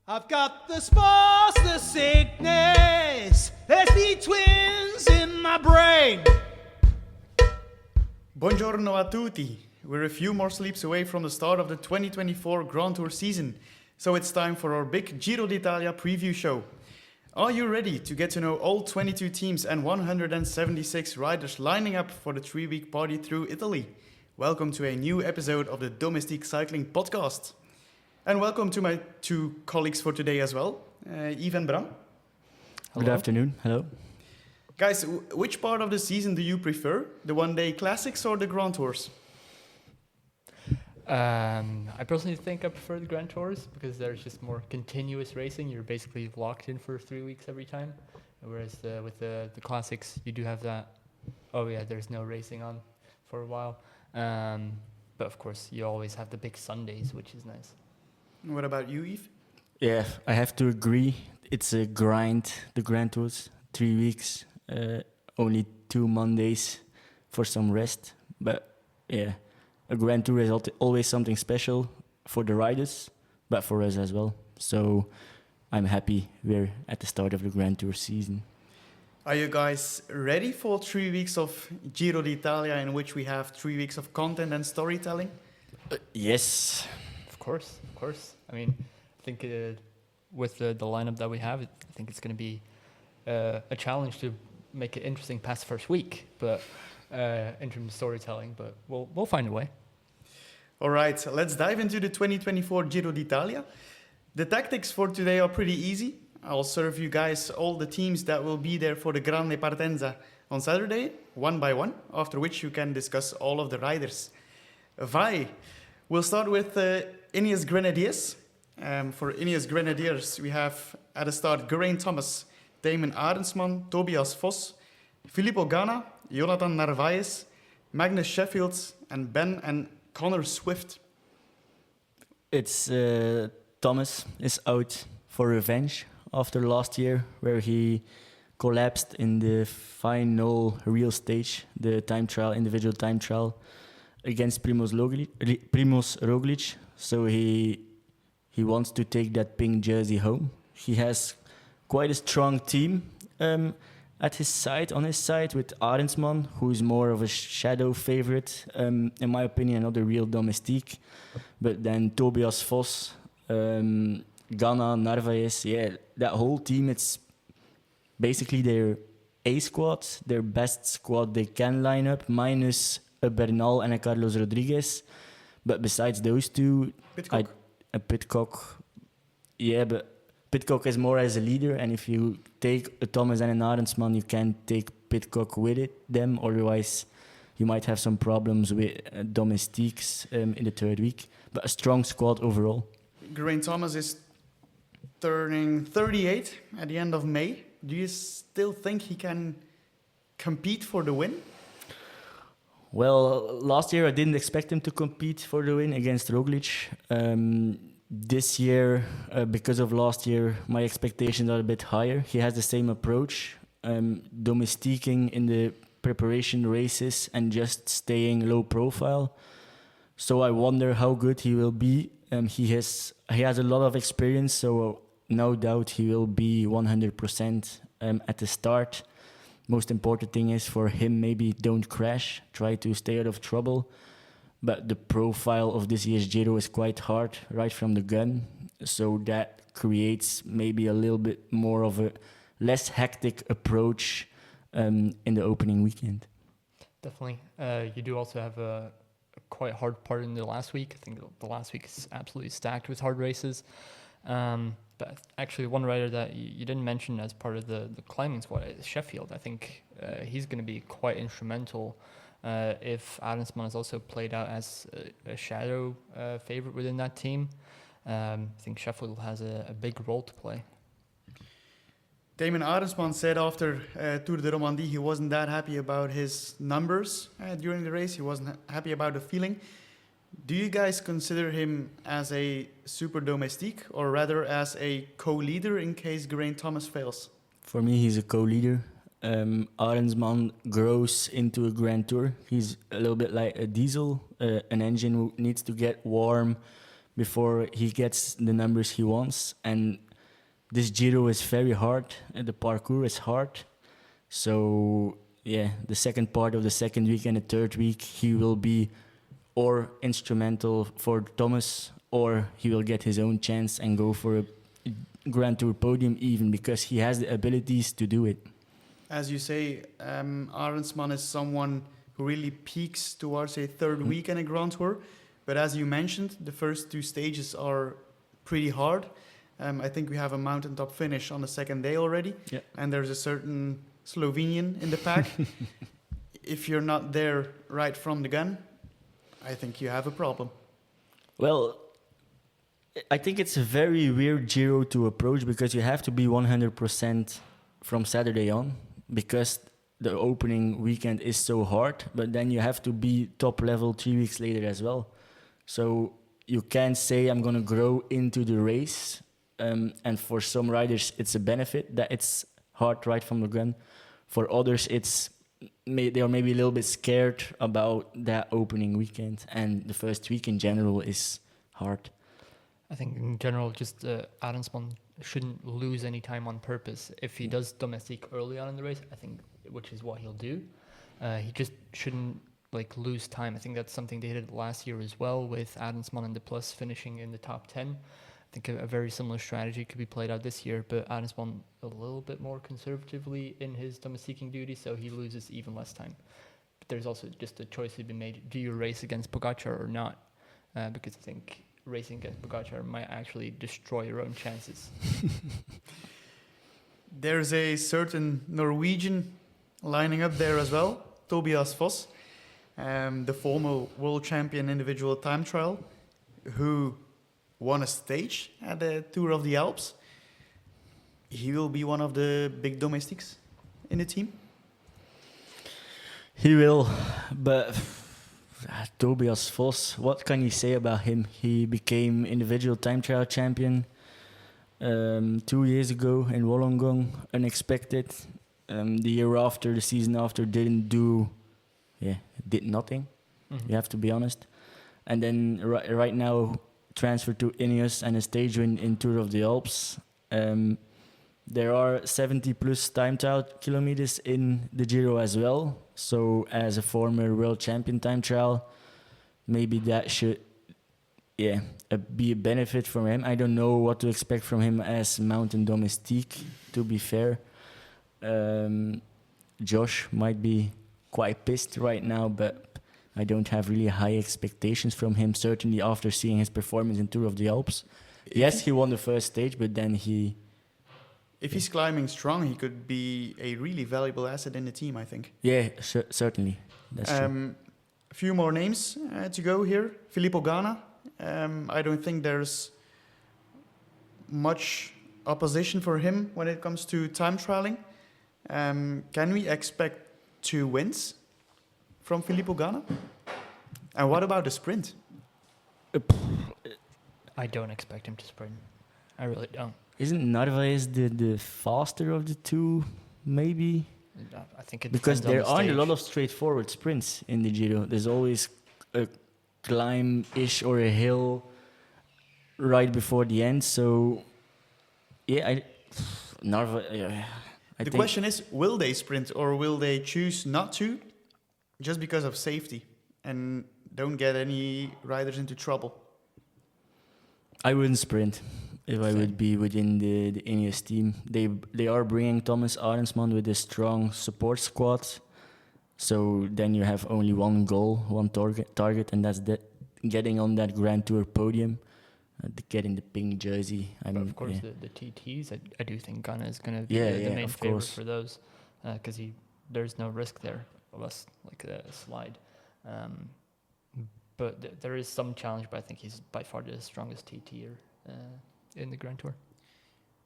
I've got the spots, the sickness. There's the twins in my brain. Buongiorno a tutti. We're a few more sleeps away from the start of the 2024 Grand Tour season, so it's time for our big Giro d'Italia preview show. Are you ready to get to know all 22 teams and 176 riders lining up for the 3-week party through Italy? Welcome to a new episode of the Domestique Cycling podcast. And welcome to my two colleagues for today as well, Yves and Bram. Good afternoon. Hello. Guys, which part of the season do you prefer? The one-day classics or the Grand Tours? I personally think I prefer the Grand Tours because there's just more continuous racing. You're basically locked in for 3 weeks every time. Whereas with the classics, you do have that, there's no racing on for a while. But of course, you always have the big Sundays, which is nice. What about you, Yves? Yeah, I have to agree. It's a grind, the Grand Tours. 3 weeks, only 2 Mondays for some rest. But yeah, a Grand Tour is always something special for the riders, but for us as well. So I'm happy we're at the start of the Grand Tour season. Are you guys ready for 3 weeks of Giro d'Italia in which we have 3 weeks of content and storytelling? Yes. Of course. I mean, I think with the lineup that we have, I think it's going to be a challenge to make it interesting past the first week, but in terms of storytelling. But we'll find a way. All right, let's dive into the 2024 Giro d'Italia. The tactics for today are pretty easy. I'll serve you guys all the teams that will be there for the Grande Partenza on Saturday, one by one, after which you can discuss all of the riders. Vai, we'll start with Ineos Grenadiers. For Ineos Grenadiers, we have at the start Geraint Thomas, Damon Arendsman, Tobias Vos, Filippo Ganna, Jonathan Narvaez, Magnus Sheffield, and Ben and Connor Swift. It's Thomas is out for revenge after last year, where he collapsed in the final real stage, the time trial, individual time trial, against Primoz Roglic. So he wants to take that pink jersey home. He has quite a strong team on his side, with Arendsman, who is more of a shadow favorite, in my opinion, not a real domestique. But then Tobias Vos, Ganna, Narvaez, that whole team, it's basically their A squad, their best squad they can line up, minus a Bernal and a Carlos Rodriguez. But besides those two, a Pidcock, but Pidcock is more as a leader, and if you take a Thomas and an Arendsman, you can't take Pidcock with them, otherwise you might have some problems with domestiques in the third week. But a strong squad overall. Geraint Thomas is turning 38 at the end of May. Do you still think he can compete for the win? Well, last year I didn't expect him to compete for the win against Roglic. This year, because of last year, my expectations are a bit higher. He has the same approach, domestiquing in the preparation races and just staying low profile. So I wonder how good he will be. He has a lot of experience, so no doubt he will be 100% at the start. Most important thing is for him, maybe don't crash, try to stay out of trouble. But the profile of this year's Giro is quite hard right from the gun. So that creates maybe a little bit more of a less hectic approach in the opening weekend. Definitely. You do also have a quite hard part in the last week. I think the last week is absolutely stacked with hard races. But actually, one rider that you didn't mention as part of the climbing squad is Sheffield. I think he's going to be quite instrumental if Arendsman is also played out as a shadow favorite within that team. I think Sheffield has a big role to play. Damon Arendsman said after Tour de Romandie he wasn't that happy about his numbers during the race. He wasn't happy about the feeling. Do you guys consider him as a super domestique or rather as a co-leader in case Geraint Thomas fails? For me, he's a co-leader. Arendsman grows into a Grand Tour. He's a little bit like a diesel, an engine who needs to get warm, before he gets the numbers he wants. And this Giro is very hard, and the parkour is hard. So yeah, the second part of the second week and the third week, he will be or instrumental for Thomas, or he will get his own chance and go for a Grand Tour podium even, because he has the abilities to do it. As you say, Arensman is someone who really peaks towards a third week in a Grand Tour. But as you mentioned, the first two stages are pretty hard. I think we have a mountaintop finish on the second day already. Yeah. And there's a certain Slovenian in the pack. If you're not there right from the gun, I think you have a problem. Well, I think it's a very weird Giro to approach, because you have to be 100% from Saturday on, because the opening weekend is so hard, but then you have to be top level 3 weeks later as well. So you can't say I'm going to grow into the race. And for some riders, it's a benefit that it's hard right from the gun. For others, they are maybe a little bit scared about that opening weekend, and the first week in general is hard. I think in general, just Arensman shouldn't lose any time on purpose. If he does Domestique early on in the race, I think, which is what he'll do, he just shouldn't lose time. I think that's something they did last year as well, with Arensman and the Plus finishing in the top 10. I think a very similar strategy could be played out this year, but Arensman a little bit more conservatively in his domestiquing duty, so he loses even less time. But there's also just a choice to be made: do you race against Pogacar or not? Because I think racing against Pogacar might actually destroy your own chances. There's a certain Norwegian lining up there as well, Tobias Foss, the former world champion individual time trial, who won a stage at the Tour of the Alps. He will be one of the big domestics in the team. He will, but Tobias Vos, what can you say about him? He became individual time trial champion 2 years ago in Wollongong, unexpected. The year after, the season after, did nothing. Mm-hmm. You have to be honest. And then right now, transferred to Ineos and a stage win in Tour of the Alps. There are 70 plus time trial kilometers in the Giro as well. So as a former world champion time trial, maybe that should be a benefit for him. I don't know what to expect from him as mountain domestique, to be fair. Josh might be quite pissed right now, but I don't have really high expectations from him, certainly after seeing his performance in Tour of the Alps. Yes, he won the first stage, but then if he's climbing strong, he could be a really valuable asset in the team, I think. Yeah, certainly. That's true. A few more names to go here. Filippo Ganna. I don't think there's much opposition for him when it comes to time trialing. Can we expect 2 wins from Filippo Ganna? And what about the sprint? I don't expect him to sprint. I really don't. Isn't Narvaez the faster of the two, maybe? I think it Because depends on there the aren't a stage. lot of straightforward sprints in the Giro. There's always a climb-ish or a hill right before the end. So, yeah, The question is, will they sprint or will they choose not to just because of safety and don't get any riders into trouble? I wouldn't sprint if I would be within the Ineos team. They are bringing Thomas Arensman with a strong support squad. So then you have only one goal, one target, and that's getting on that Grand Tour podium, getting the pink jersey. But of course, the TTs, I do think Ganna is going to be Yeah, the main of favorite course. for those, because there's no risk there, unless like a slide. But there is some challenge, but I think he's by far the strongest TTer in the Grand Tour.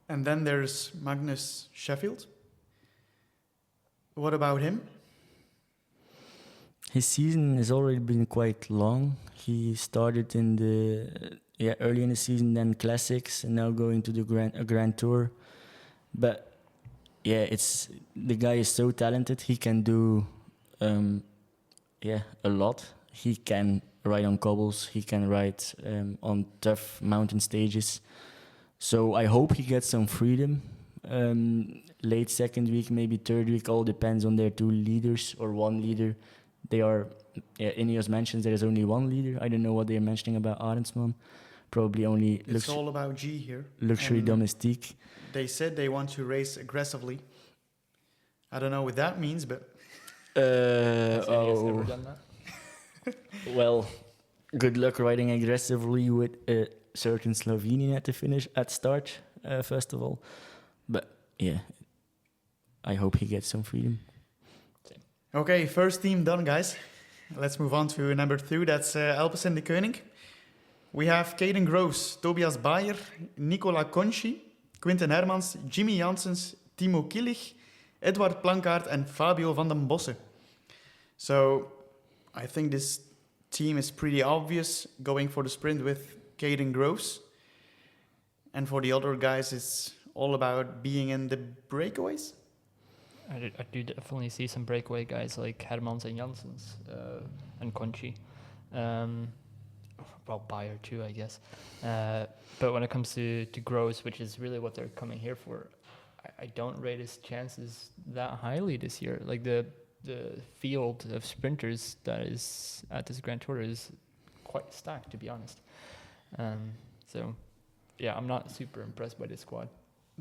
And then there's Magnus Sheffield. What about him? His season has already been quite long. He started in early in the season, then classics, and now going to the Grand Tour. But yeah, the guy is so talented. He can do a lot. He can ride on cobbles. He can ride on tough mountain stages. So I hope he gets some freedom. Late second week, maybe third week, all depends on their two leaders or one leader. They are, Ineos mentions there is only one leader. I don't know what they're mentioning about Arendsman. Probably only It's all about G here. luxury And domestique. They said they want to race aggressively. I don't know what that means, but Has Ineos ever done that? Well, good luck riding aggressively with a certain Slovenian at the finish at start, first of all. But yeah, I hope he gets some freedom. okay, first team done, guys. Let's move on to number 2. That's Alpecin-Deceuninck. We have Caden Groves, Tobias Bayer, Nicola Conchi, Quinten Hermans, Jimmy Janssens, Timo Killich, Edward Plankaart, and Fabio van den Bosse. So I think this team is pretty obvious, going for the sprint with Caden Groves. And for the other guys, it's all about being in the breakaways. I do definitely see some breakaway guys like Hermans and Janssens and Conchi. Well, Bayer too, I guess. But when it comes to Groves, which is really what they're coming here for, I don't rate his chances that highly this year. Like the field of sprinters that is at this Grand Tour is quite stacked, to be honest. So, yeah, I'm not super impressed by this squad.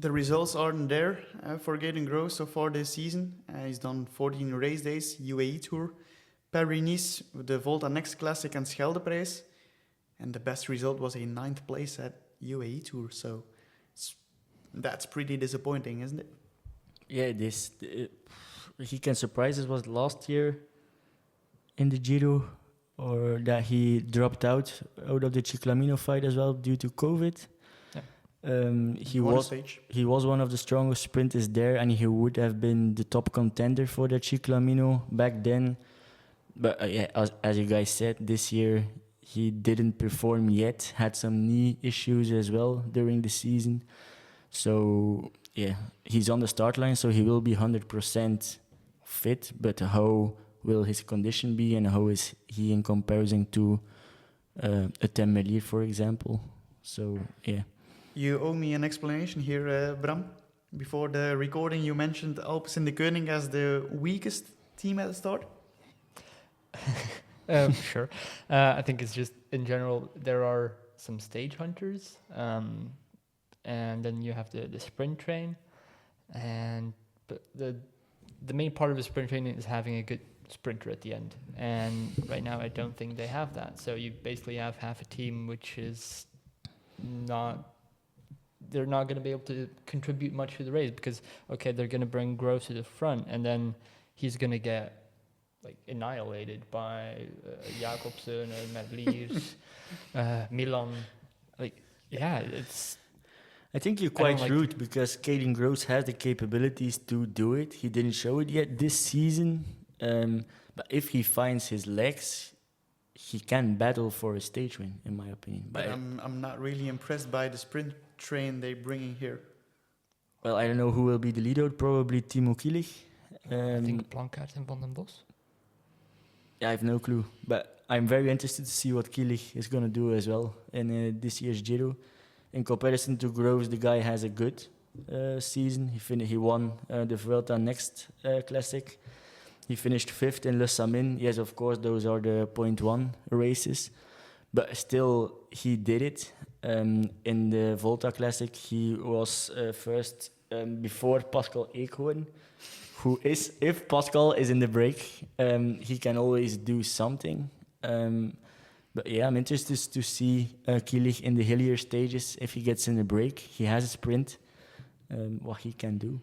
The results aren't there for Caden Groves so far this season. He's done 14 race days, UAE Tour, Paris-Nice, the Volta Next Classic and Scheldeprijs. And the best result was a 9th place at UAE Tour. So that's pretty disappointing, isn't it? Yeah, he can surprise us. Was last year in the Giro, or that he dropped out of the Ciclamino fight as well due to COVID. Yeah. He was one of the strongest sprinters there, and he would have been the top contender for the Ciclamino back then. But yeah, as you guys said, this year he didn't perform yet. Had some knee issues as well during the season. So yeah, he's on the start line, so he will be 100% fit. But how will his condition be, and how is he in comparison to a Temelier, for example? So yeah. You owe me an explanation here, Bram. Before the recording, you mentioned Alpecin-Deceuninck as the weakest team at the start. Sure. I think it's just, in general, there are some stage hunters, and then you have the sprint train, but the main part of the sprint train is having a good sprinter at the end, and right now I don't think they have that. So you basically have half a team which is they're not going to be able to contribute much to the race, because okay, they're going to bring Groves to the front, and then he's going to get like annihilated by Jacobsen and Madliers, Milan. Like, yeah, it's. I think you're quite rude, because Caden Groves has the capabilities to do it. He didn't show it yet this season, but if he finds his legs, he can battle for a stage win, in my opinion. But I'm not really impressed by the sprint train they're bringing here. Well, I don't know who will be the leader. Probably Timo Killich. I think Plankaart and Van den Bos. I have no clue, but I'm very interested to see what Killich is going to do as well in this year's Giro. In comparison to Groves, the guy has a good season. He won the Vuelta Next Classic. He finished 5th in Le Samin. Yes, of course, those are the 0.1 races, but still he did it. In the Volta Classic, he was first before Pascal Eekhoorn, who is, if Pascal is in the break, he can always do something. But yeah, I'm interested to see Killich in the hillier stages. If he gets in the break, he has a sprint, what he can do.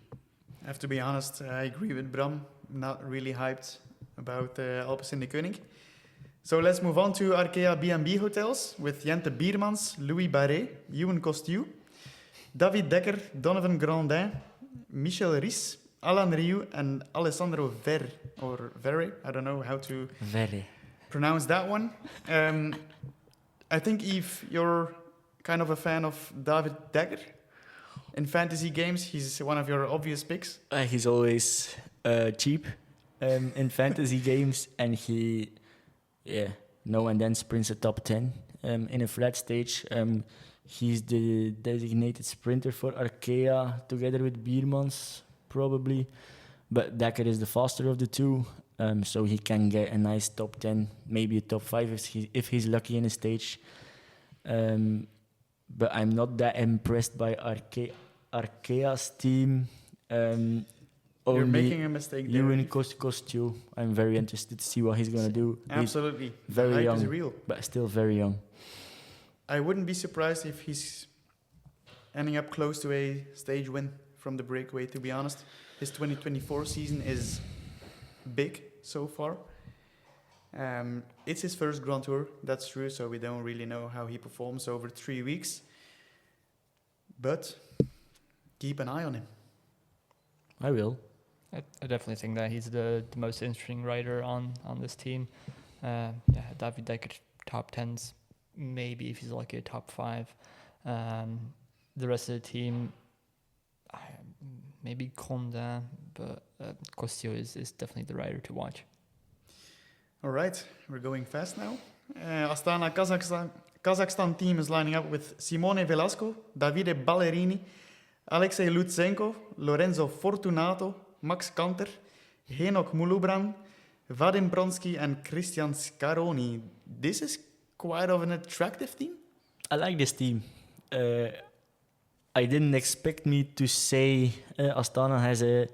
I have to be honest, I agree with Bram. Not really hyped about Alpecin-Deceuninck. So let's move on to Arkea-B&B Hotels with Jente Biermans, Louis Barré, Ewan Costiou, David Dekker, Donovan Grandin, Michel Ries, Alan Riou, and Alessandro Verre. I don't know how to pronounce that one. I think, Yves, you're kind of a fan of David Dekker. In fantasy games, he's one of your obvious picks. He's always cheap in fantasy games, and No, and then sprints a top 10 in a flat stage. He's the designated sprinter for Arkea together with Biermans, probably. But Dekker is the faster of the two, so he can get a nice top 10, maybe a top 5 if he's lucky in a stage. But I'm not that impressed by Arkea's team. You're making a mistake there. Ewan Kostyo. I'm very interested to see what he's going to do. Absolutely. He's very the hype young, is real. but still very young. I wouldn't be surprised if he's ending up close to a stage win from the breakaway, to be honest. His 2024 season is big so far. It's his first Grand Tour, that's true, so we don't really know how he performs over 3 weeks. But keep an eye on him. I will. I definitely think that he's the most interesting rider on this team. David Dekker top 10s, maybe if he's lucky a top 5. The rest of the team, maybe Conda, but Kostyo is definitely the rider to watch. All right, we're going fast now. Astana Qazaqstan team is lining up with Simone Velasco, Davide Ballerini, Alexei Lutsenko, Lorenzo Fortunato, Max Kanter, Henok Mulubran, Vadim Bronsky and Christian Scaroni. This is quite of an attractive team. I like this team. I didn't expect me to say Astana has a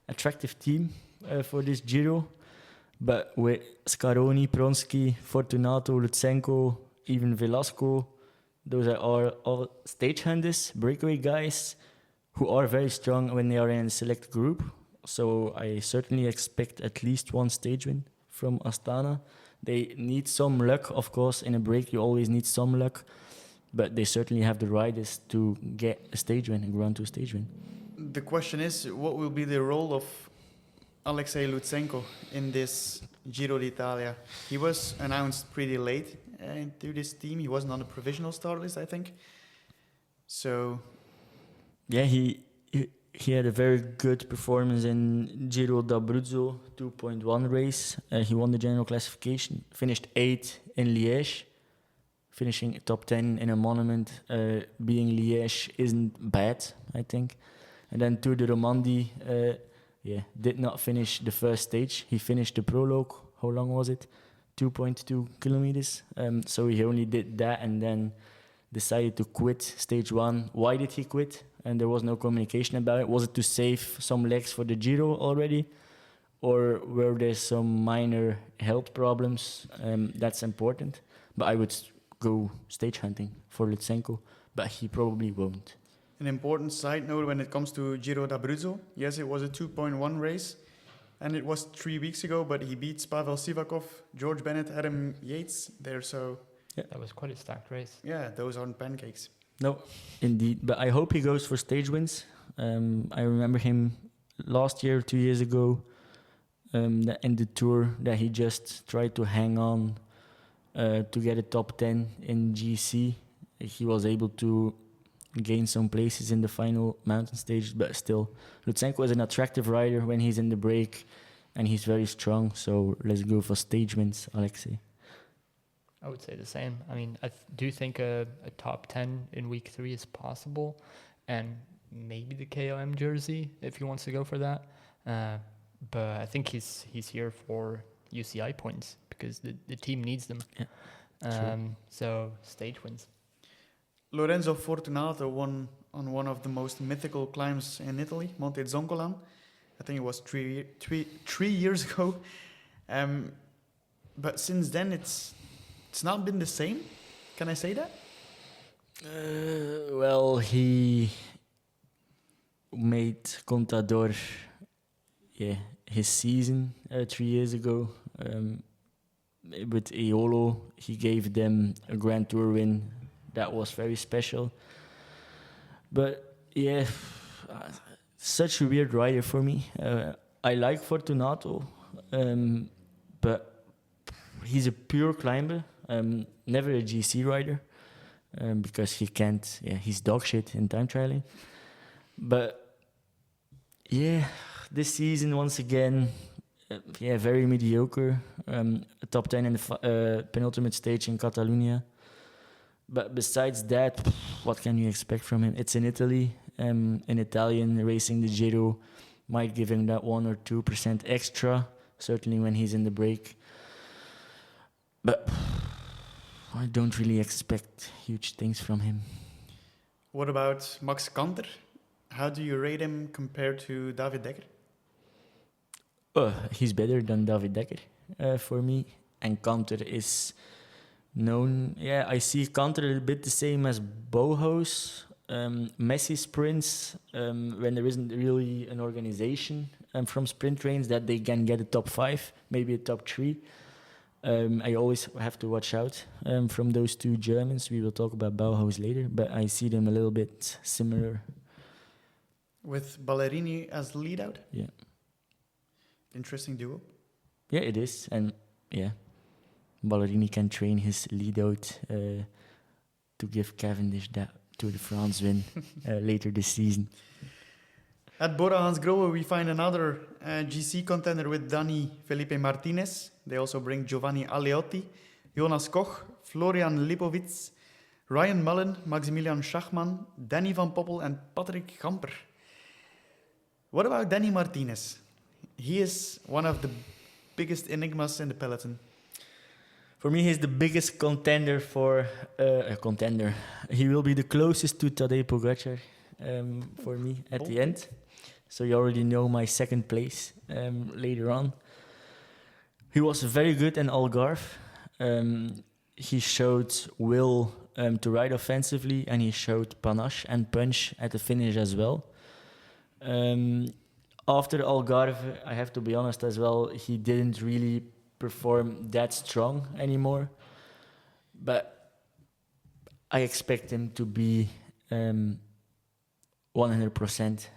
attractive team for this Giro. But with Scaroni, Bronsky, Fortunato, Lutsenko, even Velasco, those are all stagehanders, breakaway guys who are very strong when they are in a select group. So I certainly expect at least one stage win from Astana. They need some luck, of course. In a break, you always need some luck. But they certainly have the riders to get a stage win, a Grand Tour stage win. The question is, what will be the role of Alexei Lutsenko in this Giro d'Italia? He was announced pretty late into this team. He wasn't on the provisional start list, I think. So, yeah, he had a very good performance in Giro d'Abruzzo 2.1 race. He won the general classification, finished 8th in Liège. Finishing top 10 in a monument, being Liège isn't bad, I think. And then Tour de Romandie, did not finish the first stage. He finished the prologue. How long was it? 2.2 kilometers. So he only did that and then decided to quit stage 1. Why did he quit? And there was no communication about it. Was it to save some legs for the Giro already? Or were there some minor health problems? That's important. But I would go stage hunting for Lutsenko, but he probably won't. An important side note when it comes to Giro d'Abruzzo. Yes, it was a 2.1 race, and it was 3 weeks ago, but he beats Pavel Sivakov, George Bennett, Adam Yates there, so... Yeah. That was quite a stacked race. Yeah, those aren't pancakes. No, indeed. But I hope he goes for stage wins. I remember him last year, 2 years ago, in the Tour, that he just tried to hang on to get a top 10 in GC. He was able to gain some places in the final mountain stage, but still, Lutsenko is an attractive rider when he's in the break, and he's very strong, so let's go for stage wins, Alexei. I would say the same. I mean, I do think a top 10 in week 3 is possible, and maybe the KOM jersey if he wants to go for that. But I think he's here for UCI points because the team needs them. Yeah, so stage wins. Lorenzo Fortunato won on one of the most mythical climbs in Italy, Monte Zoncolan. I think it was three years ago. But since then, it's not been the same. Can I say that? Well, he made Contador his season 3 years ago. With Eolo, he gave them a Grand Tour win. That was very special. But yeah, such a weird rider for me. I like Fortunato, but he's a pure climber, never a GC rider, because he can't, he's dog shit in time trialing. But yeah, this season, once again, very mediocre. Top 10 in the penultimate stage in Catalonia. But besides that, what can you expect from him? It's in Italy. An Italian racing the Giro might give him that 1 or 2% extra, certainly when he's in the break. But I don't really expect huge things from him. What about Max Kanter? How do you rate him compared to David Dekker? He's better than David Dekker for me. And Kanter is known. Yeah, I see Kanter a bit the same as Bauhaus. Messy sprints, when there isn't really an organization from sprint trains that they can get a top 5, maybe a top 3. I always have to watch out from those two Germans. We will talk about Bauhaus later, but I see them a little bit similar. With Ballerini as lead out? Yeah. Interesting duo. Yeah, it is. And yeah, Ballerini can train his lead out to give Cavendish that Tour de France win later this season. At Bora-Hansgrohe, we find another GC contender with Dani Felipe Martinez. They also bring Giovanni Aleotti, Jonas Koch, Florian Lipovic, Ryan Mullen, Maximilian Schachmann, Danny van Poppel, and Patrick Gamper. What about Dani Martinez? He is one of the biggest enigmas in the peloton. For me, he's the biggest contender for a contender. He will be the closest to Tadej Pogacar for me at the end. So you already know my second place later on. He was very good in Algarve. He showed will to ride offensively, and he showed panache and punch at the finish as well. After Algarve, I have to be honest as well, he didn't really perform that strong anymore. But I expect him to be 100%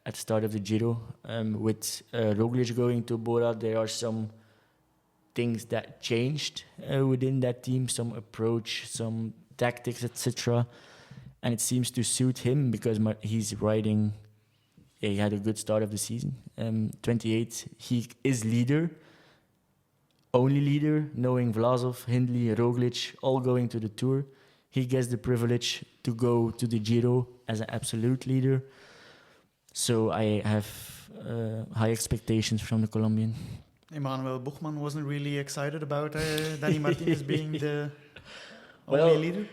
at the start of the Giro. With Roglic going to Bora, there are some things that changed within that team, some approach, some tactics, etc. And it seems to suit him because he's riding. He had a good start of the season. 28, he is leader, only leader, knowing Vlasov, Hindley, Roglic, all going to the Tour. He gets the privilege to go to the Giro as an absolute leader. So I have high expectations from the Colombian. Emmanuel Buchmann wasn't really excited about Dani Martinez being the only leader.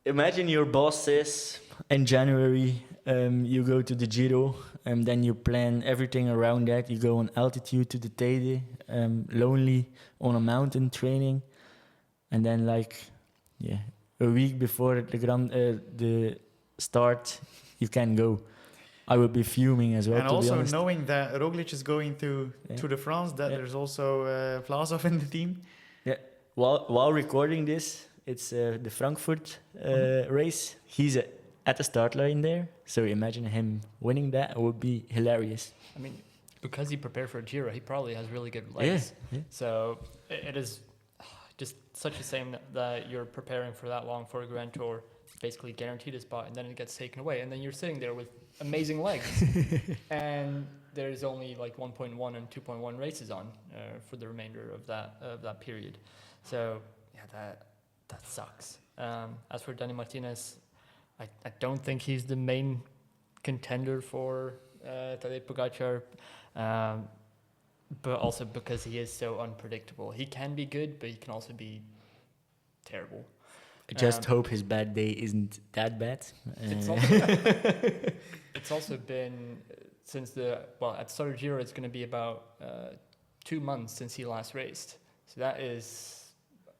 Imagine your boss says in January you go to the Giro, and then you plan everything around that. You go on altitude to the Teide, lonely on a mountain training, and then a week before the start, you can go. I would be fuming as well. And to also be honest. knowing that Roglic is going to Tour de France, that there's also Vlasov in the team. Yeah. While recording this, it's the Frankfurt race. He's at the start line there, so imagine him winning that. It would be hilarious. I mean, because he prepared for a Giro, he probably has really good legs. Yeah. So it is just such a shame that you're preparing for that long for a Grand Tour, basically guaranteed a spot, and then it gets taken away, and then you're sitting there with amazing legs, and there's only like 1.1 and 2.1 races on for the remainder of that period. So yeah, that sucks. As for Dani Martinez, I don't think he's the main contender for Tadej Pogacar, but also because he is so unpredictable. He can be good, but he can also be terrible. I just hope his bad day isn't that bad. It's also been since at the start of Giro, it's going to be about 2 months since he last raced. So that is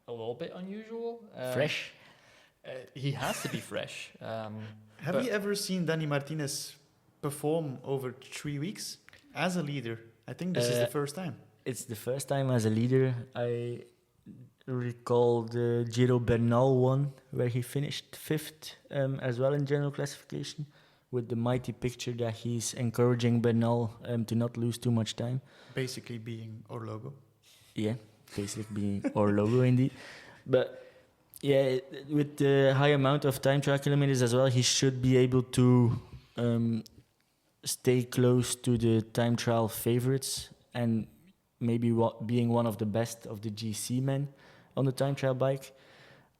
a little bit unusual. Fresh. He has to be fresh. Have you ever seen Dani Martinez perform over 3 weeks as a leader? I think this is the first time. It's the first time as a leader. I recall the Giro Bernal one, where he finished 5th as well in general classification, with the mighty picture that he's encouraging Bernal to not lose too much time. Basically being our logo. Yeah, basically being our logo indeed. But yeah, with the high amount of time trial kilometers as well, he should be able to stay close to the time trial favorites. and maybe being one of the best of the GC men on the time trial bike.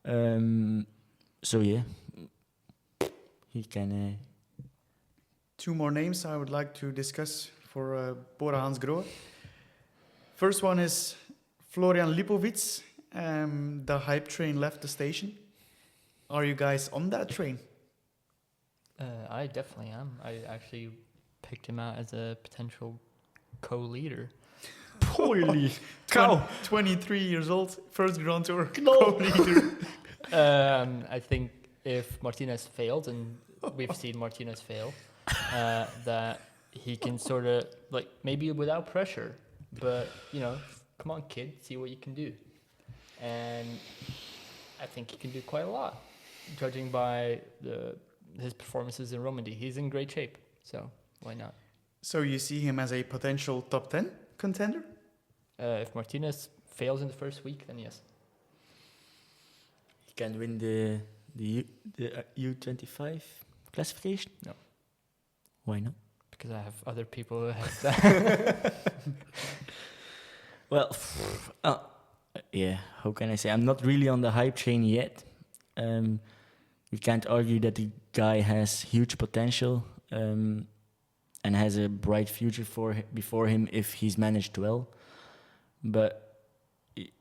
So yeah, he can. 2 more names I would like to discuss for Bora-Hansgrohe. First one is Florian Lipovic. The hype train left the station. Are you guys on that train? I definitely am. I actually picked him out as a potential co-leader. Holy 23 years old, first Grand Tour co-leader. I think if Martinez failed, and we've seen Martinez fail, that he can sort of, like, maybe without pressure, but, you know, come on, kid, see what you can do. And I think he can do quite a lot, judging by his performances in Romandy. He's in great shape, so why not? So you see him as a potential top 10 contender? If Martinez fails in the first week, then yes. He can win the U25 classification? No. Why not? Because I have other people who have that. Well, yeah, how can I say? I'm not really on the hype train yet. We can't argue that the guy has huge potential and has a bright future before him if he's managed well. But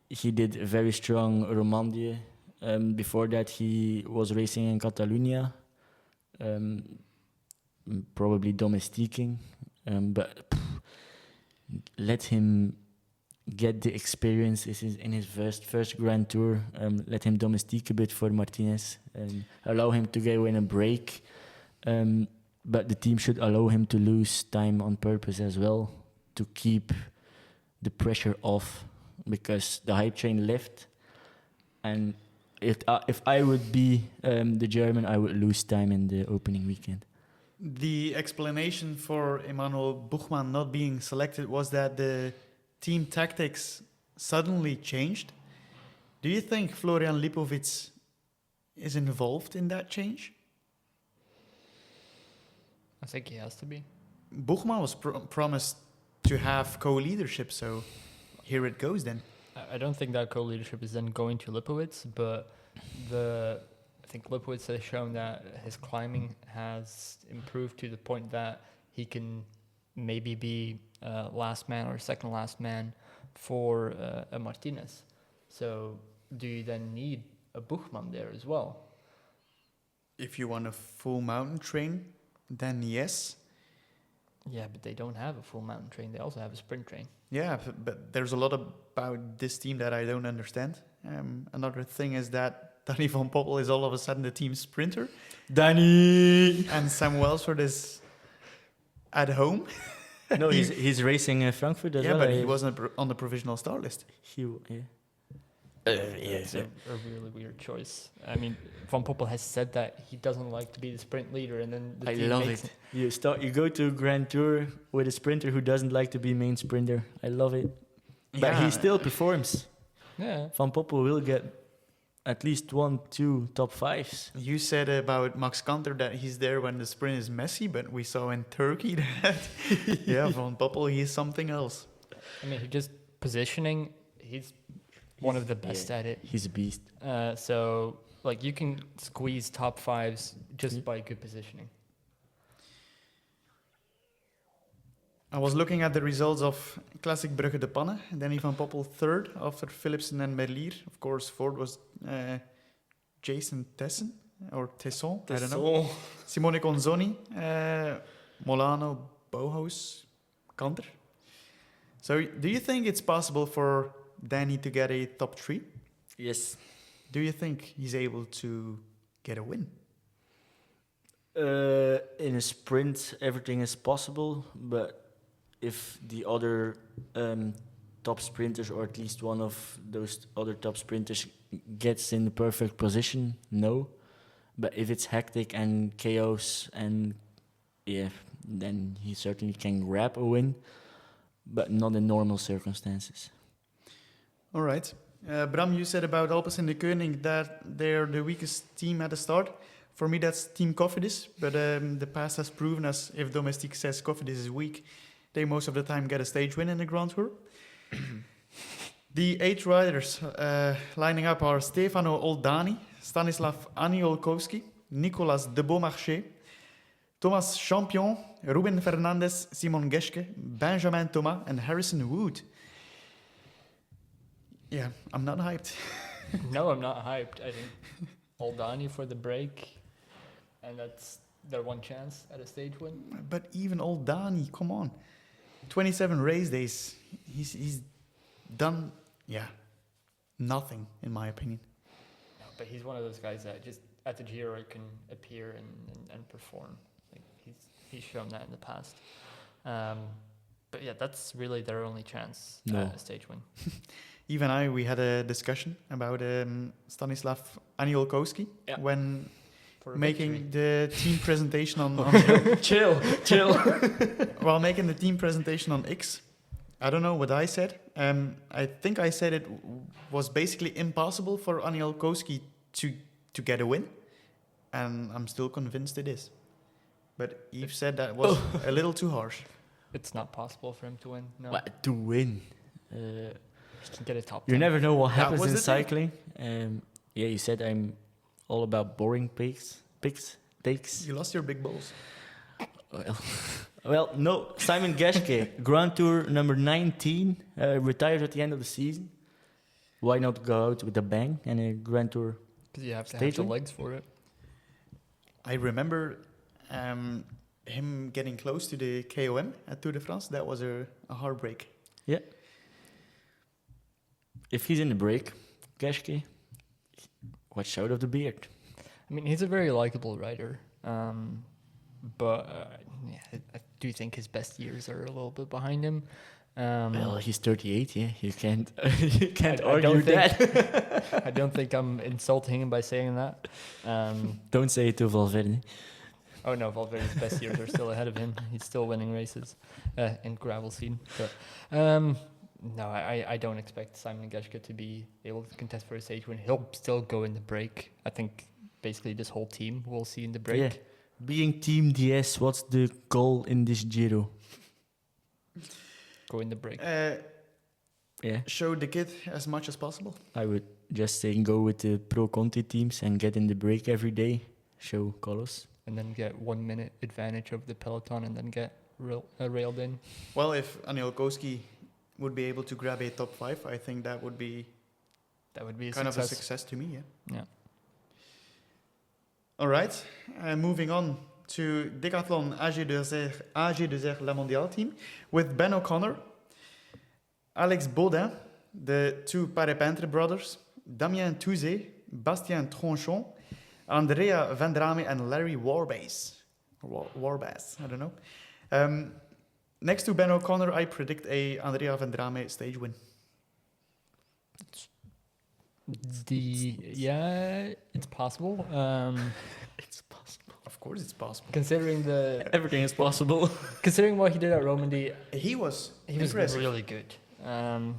he did a very strong Romandie. Before that, he was racing in Catalonia, probably domestiquing. But let him get the experience. This is in his first Grand Tour. Let him domestique a bit for Martinez. Allow him to go in a break. But the team should allow him to lose time on purpose as well to keep the pressure off, because the hype train left. And if I would be the German, I would lose time in the opening weekend. The explanation for Emanuel Buchmann not being selected was that the team tactics suddenly changed. Do you think Florian Lipovic is involved in that change? I think he has to be. Buchmann was promised to have co-leadership, so here it goes then. I don't think that co-leadership is then going to Lipowitz, but I think Lipowitz has shown that his climbing has improved to the point that he can maybe be last man or second last man for a Martinez. So do you then need a Buchmann there as well? If you want a full mountain train, then yes. Yeah, but they don't have a full mountain train. They also have a sprint train. Yeah, but there's a lot about this team that I don't understand. Another thing is that Danny van Poppel is all of a sudden the team sprinter. Danny! And Sam Welsford is at home. No, he's racing Frankfurt as well. Yeah, but he wasn't on the provisional start list. It's a really weird choice. I mean, Van Poppel has said that he doesn't like to be the sprint leader, and then the I team love makes it. You go to Grand Tour with a sprinter who doesn't like to be main sprinter. I love it. But he still performs. Yeah. Van Poppel will get at least 1-2 top 5s. You said about Max Kanter that he's there when the sprint is messy, but we saw in Turkey that Van Poppel, he's something else. I mean, he just positioning. He's one of the best at it. He's a beast. So, like, you can squeeze top 5s just by good positioning. I was looking at the results of Classic Brugge de Panne. Danny van Poppel third after Philipsen and Merlier. Of course, fourth was Jason Tesson, or Tesson, I don't know. Simone Conzoni, Molano, Bauhaus, Kanter. So do you think it's possible for Danny to get a top 3? Yes. Do you think he's able to get a win? In a sprint, everything is possible, but if the other top sprinters, or at least one of those other top sprinters, gets in the perfect position, no. But if it's hectic and chaos, and then he certainly can grab a win, but not in normal circumstances. All right. Bram, you said about Alpecin-Deceuninck that they're the weakest team at the start. For me, that's Team Cofidis, but the past has proven us, if Domestique says Cofidis is weak, They most of the time get a stage win in the Grand Tour. The 8 riders lining up are Stefano Oldani, Stanislav Aniolkowski, Nicolas de Beaumarchais, Thomas Champion, Ruben Fernandez, Simon Geschke, Benjamin Thomas, and Harrison Wood. Yeah, I'm not hyped. No, I'm not hyped. I think Oldani for the break, and that's their one chance at a stage win. But even Oldani, come on. 27 race days. He's done, nothing, in my opinion. No, but he's one of those guys that just at the Giro can appear and perform. Like he's shown that in the past. But yeah, that's really their only chance at a stage win. Even we had a discussion about Stanislav Aniolkowski when making the team presentation on chill. while making the team presentation on X. I don't know what I said. I think I said it was basically impossible for Aniolkowski to get a win, and I'm still convinced it is. But Yves said that was a little too harsh. It's not possible for him to win. No, What, to win? he can get a top. You 10. never know what That happens was in the thing. cycling. You said I'm all about boring takes. You lost your big balls. Well, no. Simon Geschke, Grand Tour number 19, retired at the end of the season. Why not go out with a bang and a Grand Tour? Because you have to have Stage the win? legs for it. I remember him getting close to the KOM at Tour de France. That was a heartbreak. Yeah. If he's in the break, Geschke, watch out of the beard. I mean, he's a very likable rider, but I do think his best years are a little bit behind him. Well, he's 38. Yeah, you can't I argue don't think- that. I don't think I'm insulting him by saying that. Don't say it to Valverde. Oh no, Valverde's best years are still ahead of him. He's still winning races in gravel scene. But no, I don't expect Simon Geschke to be able to contest for a stage win. He'll still go in the break. I think basically this whole team will see in the break. Yeah. Being Team DS, what's the goal in this Giro? Go in the break. Yeah, Show the kid as much as possible. I would just say go with the Pro Conti teams and get in the break every day. Show colors. And then get 1 minute advantage of the peloton and then get railed in. Well, if Aniolkowski would be able to grab a top 5, I think that would be A kind success. of a success to me, Yeah. All right, moving on to Decathlon AG2R La Mondiale team with Ben O'Connor, Alex Baudin, the 2 Parepintre brothers, Damien Touzé, Bastien Tronchon, Andrea Vendrame, and Larry Warbass, I don't know. Next to Ben O'Connor, I predict a Andrea Vendrame stage win. It's possible. It's possible. Of course, it's possible. Considering Everything is possible. considering what he did at Romandy, He was he was impressive. really good.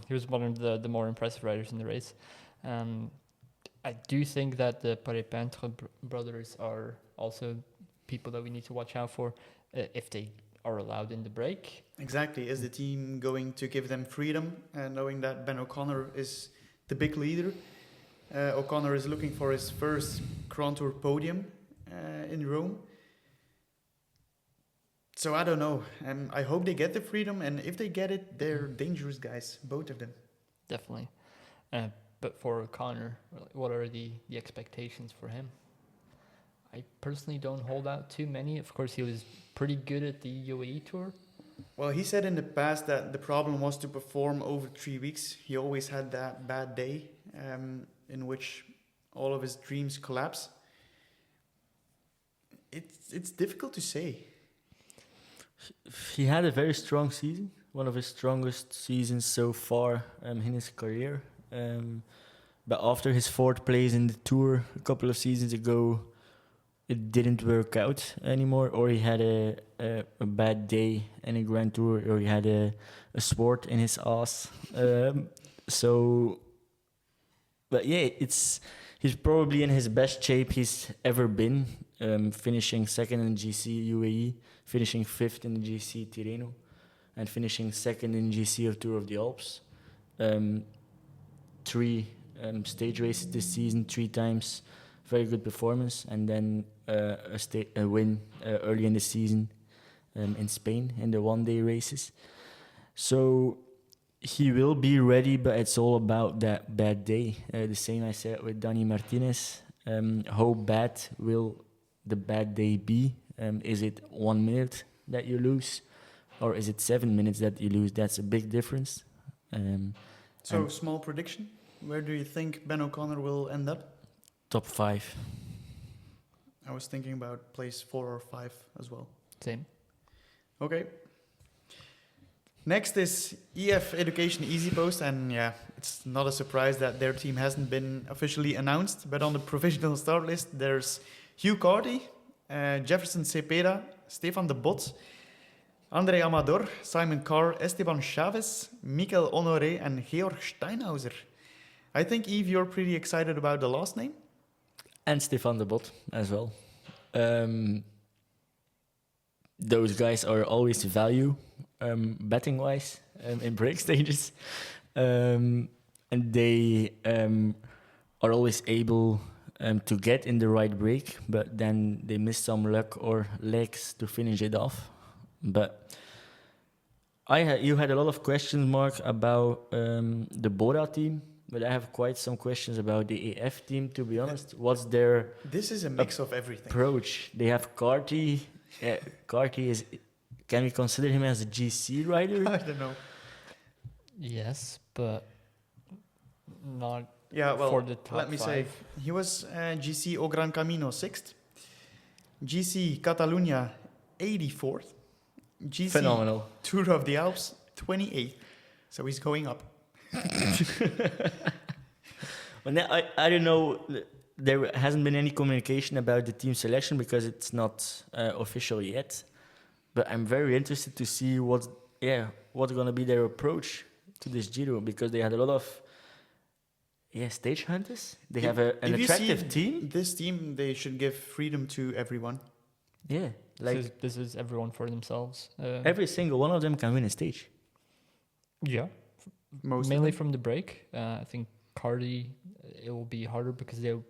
He was one of the more impressive riders in the race. I do think that the Parepintre brothers are also people that we need to watch out for if they are allowed in the break. Exactly. Is the team going to give them freedom, knowing that Ben O'Connor is the big leader? O'Connor is looking for his first Grand Tour podium in Rome. So I don't know. I hope they get the freedom, and if they get it, they're dangerous guys, both of them. Definitely. But for O'Connor, what are the expectations for him? I personally don't hold out too many. Of course, he was pretty good at the UAE Tour. Well, he said in the past that the problem was to perform over 3 weeks. He always had that bad day in which all of his dreams collapse. It's difficult to say. He had a very strong season, one of his strongest seasons so far in his career. But after his 4th place in the Tour a couple of seasons ago, it didn't work out anymore, or he had a bad day in a Grand Tour, or he had a sword in his ass. But yeah, he's probably in his best shape he's ever been, finishing 2nd in GC UAE, finishing 5th in the GC Tirreno. and finishing second in GC of Tour of the Alps. 3 stage races this season, 3 times, very good performance, and then a win early in the season in Spain in the one-day races. So he will be ready, but it's all about that bad day. The same I said with Dani Martinez. How bad will the bad day be? Is it 1 minute that you lose, or is it 7 minutes that you lose? That's a big difference. So, small prediction. Where do you think Ben O'Connor will end up? Top 5. I was thinking about place 4 or 5 as well. Same. Okay. Next is EF Education-EasyPost, and yeah, it's not a surprise that their team hasn't been officially announced, but on the provisional start list there's Hugh Carty, Jefferson Cepeda, Stefan de Bot, André Amador, Simon Carr, Esteban Chavez, Mikel Honoré, and Georg Steinhauser. I think, Yves, you're pretty excited about the last name? And Stefan de Bot as well. Those guys are always value, betting-wise, in break stages. And they are always able to get in the right break, but then they miss some luck or legs to finish it off. But you had a lot of questions, Mark, about the Bora team, but I have quite some questions about the EF team, to be honest. What's their This is a mix of everything. approach? They have Carty. Carty is... Can we consider him as a GC rider? I don't know. Yes, but not Yeah, well, for the top let me say, 5. he was GC O Gran Camino 6th, GC Catalunya 84th, GC Phenomenal. Tour of the Alps 28th. So he's going up. Well, now, I don't know. There hasn't been any communication about the team selection because it's not official yet. But I'm very interested to see what's going to be their approach to this Giro, because they had a lot of stage hunters. They have an If you attractive see team. This team, they should give freedom to everyone. Yeah, like This is everyone for themselves. every single one of them can win a stage. Yeah, Most mainly of them. from the break. I think Cardi, it will be harder because the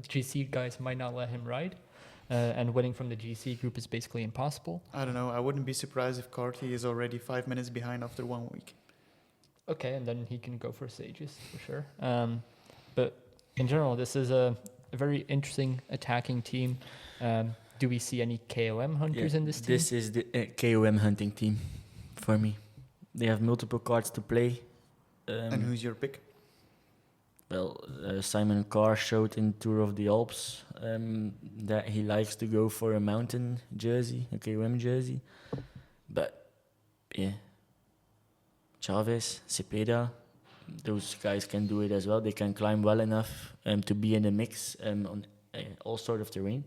GC guys might not let him ride. And winning from the GC group is basically impossible. I don't know. I wouldn't be surprised if Carty is already 5 minutes behind after 1 week. Okay, and then he can go for stages for sure. But in general, this is a very interesting attacking team. Do we see any KOM hunters in this team? This is the KOM hunting team for me. They have multiple cards to play. And who's your pick? Well, Simon Carr showed in Tour of the Alps that he likes to go for a mountain jersey, a KOM jersey. But, yeah, Chavez, Cepeda, those guys can do it as well. They can climb well enough to be in the mix on all sort of terrain.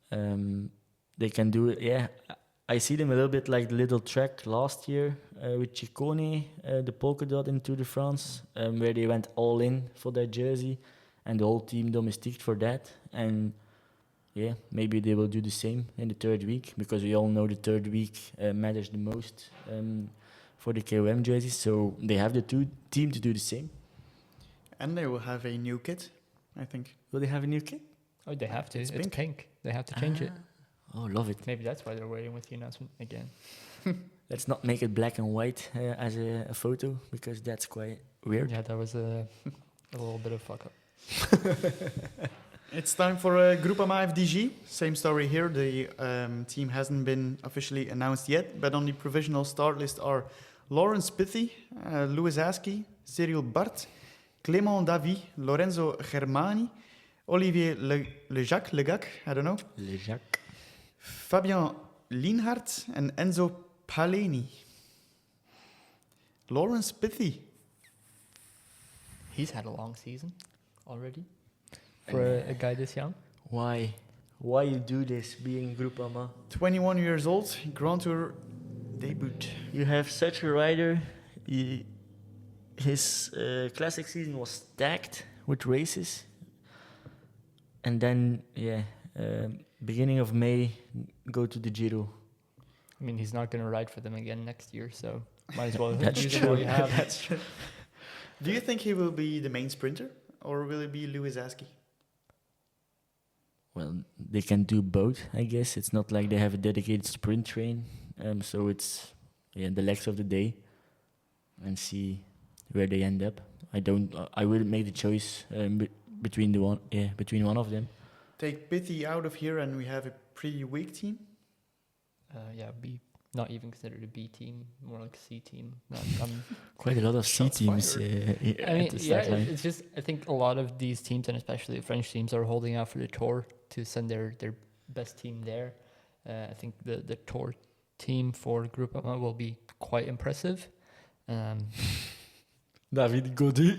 They can do it, yeah. I see them a little bit like the little track last year with Ciccone, the polka dot in Tour de France, where they went all in for their jersey and the whole team domestiqued for that. And yeah, maybe they will do the same in the third week, because we all know the third week matters the most for the KOM jerseys. So they have the team to do the same. And they will have a new kit, I think. Will they have a new kit? Oh, they have to. It's It's pink. pink. They have to change it. Oh, love it. Maybe that's why they're waiting with the announcement again. Let's not make it black and white as a photo, because that's quite weird. Yeah, that was a little bit of fuck up. It's time for Groupama-FDJ. Same story here. The team hasn't been officially announced yet, but on the provisional start list are Lawrence Pithy, Louis Askey, Cyril Bart, Clément Davy, Lorenzo Germani, Olivier Legac, I don't know, Le Jacques. Fabien Lienhart, and Enzo Paleni. Lawrence Pithy. He's had a long season already for a guy this young. Why? Why you do this, being Groupama? 21 years old, Grand Tour debut. You have such a rider. His classic season was stacked with races. And then, beginning of May, go to the Giro. I mean, he's not going to ride for them again next year, so might as well That's use it true. while you have. That's true. Do you think he will be the main sprinter, or will it be Louis Askey? Well, they can do both, I guess. It's not like they have a dedicated sprint train. So it's the legs of the day and see where they end up. I will make the choice between one of them. Take Pithy out of here and we have a pretty weak team. B, not even considered a B team, more like a C team. Quite a lot of C Shots teams fired. at the start line. It's just I think a lot of these teams, and especially the French teams, are holding out for the Tour to send their best team there. I think the Tour team for Groupama will be quite impressive. David Gaudu.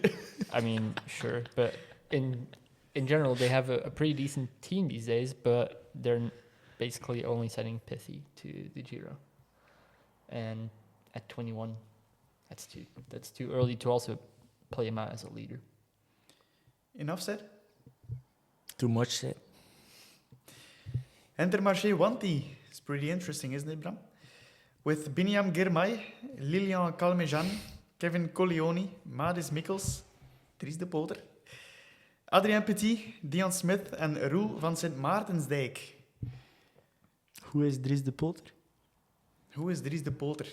I mean, sure, but in general, they have a pretty decent team these days, but they're basically only sending Pithy to the Giro. And at 21, that's too early to also play him out as a leader. Enough said. Too much said. Intermarche-Wanty is pretty interesting, isn't it, Bram? With Biniam Girmay, Lilian Calmejean, Kevin Colleoni, Madis Mikkels, Dries de Poter, Adrien Petit, Dion Smith en Roel van Sint-Maartensdijk. Who is Dries de Poter? Who is Dries de Poter?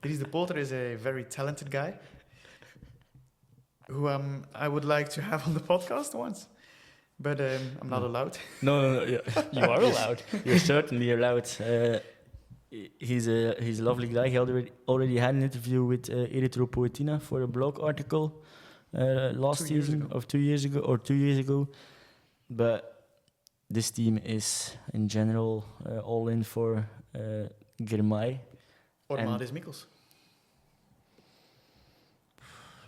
Dries de Poter is a very talented guy who I would like to have on the podcast once, but I'm not allowed. No. Yeah. You are allowed. You're certainly allowed. He's a lovely guy. He already had an interview with Erythro Poetina for a blog article last 2 years season ago. of 2 years ago or 2 years ago. But this team is in general all in for Girmay. Or And- Madis Mikkels.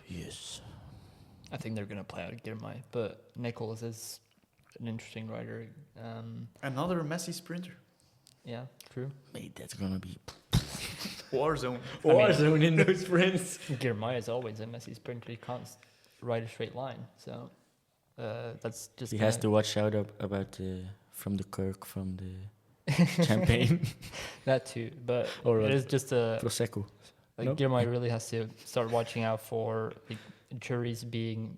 Yes. I think they're going to play out Girmay, but Nicholas is an interesting rider. Another messy sprinter. Yeah, true. Mate, that's gonna be Warzone. Warzone in those sprints. Girmay is always a messy sprinter. He can't ride a straight line, so that's just. He has to watch out about from the Kirk from the champagne that too, but Or it is just a. Prosecco. Like No? Girmay really has to start watching out for juries being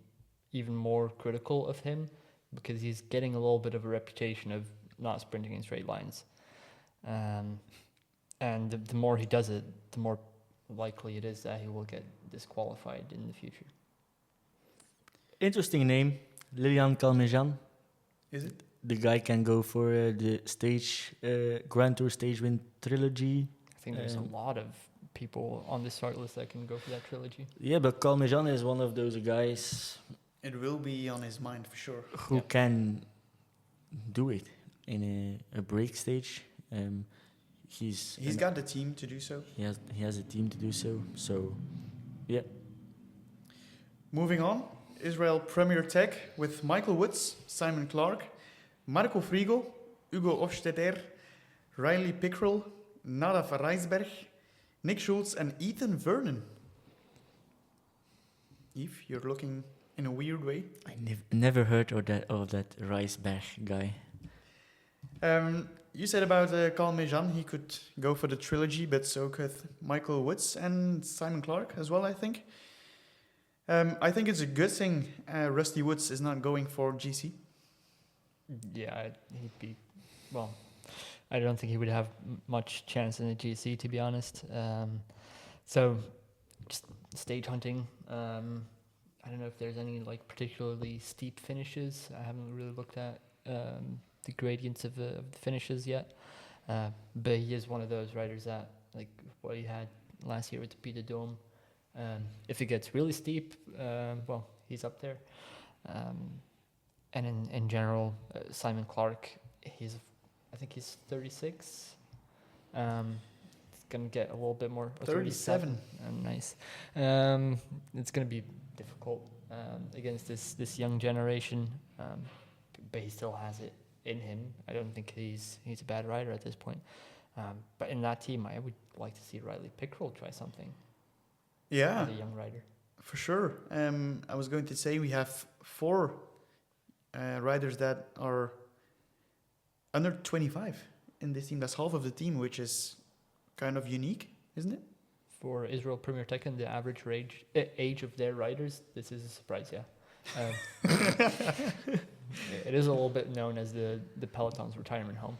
even more critical of him, because he's getting a little bit of a reputation of not sprinting in straight lines. And the more he does it, the more likely it is that he will get disqualified in the future. Interesting name, Lilian Calmejean. Is it? The guy can go for the stage Grand Tour stage win trilogy. I think there's a lot of people on the start list that can go for that trilogy. Yeah, but Calmejean is one of those guys It will be on his mind for sure. who Yeah. can do it in a break stage. He's Got the team to do so. he has a team to do so. So, yeah. Moving on, Israel Premier Tech with Michael Woods, Simon Clark, Marco Frigo, Hugo Hofstetter, Riley Pickrell, Nadav Reisberg, Nick Schultz and Ethan Vernon. Eve, you're looking in a weird way. I never heard of that Reisberg guy. You said about Calmejean, he could go for the trilogy, but so could Michael Woods and Simon Clark as well, I think. I think it's a good thing Rusty Woods is not going for GC. Yeah, he'd be. Well, I don't think he would have much chance in the GC, to be honest. So, just stage hunting. I don't know if there's any like particularly steep finishes. I haven't really looked at the gradients of the finishes yet. But he is one of those riders that, like what he had last year with the Puy de Dôme. If it gets really steep, well, he's up there. And in general, Simon Clark, I think he's 36. It's gonna get a little bit more. 37. Nice. It's gonna be difficult against this young generation, but he still has it in him. I don't think he's a bad rider at this point. But in that team, I would like to see Riley Pickrell try something. Yeah, As a young rider. for sure. I was going to say we have 4 riders that are under 25 in this team. That's half of the team, which is kind of unique, isn't it? For Israel Premier Tech and the average age of their riders, this is a surprise, yeah. It is a little bit known as the Peloton's retirement home.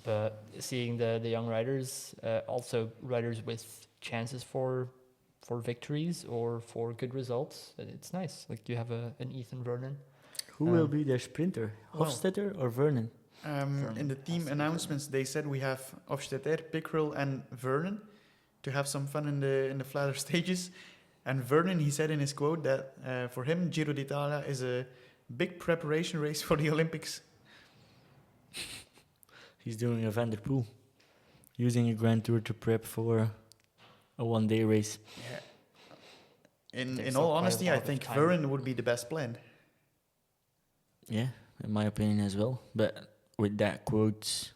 But seeing the young riders, also riders with chances for victories or for good results, it's nice. Like you have an Ethan Vernon. Who will be their sprinter? well- Hofstetter or Vernon? In the team announcements, they said we have Hofstetter, Pickrell, and Vernon to have some fun in the flatter stages. And Vernon, he said in his quote that for him, Giro d'Italia is a big preparation race for the Olympics. He's doing a Van der Poel, using a Grand Tour to prep for a one-day race. In Takes all up quite a honesty, I lot of think time. Vernon would be the best plan. Yeah, in my opinion as well. But with that quote,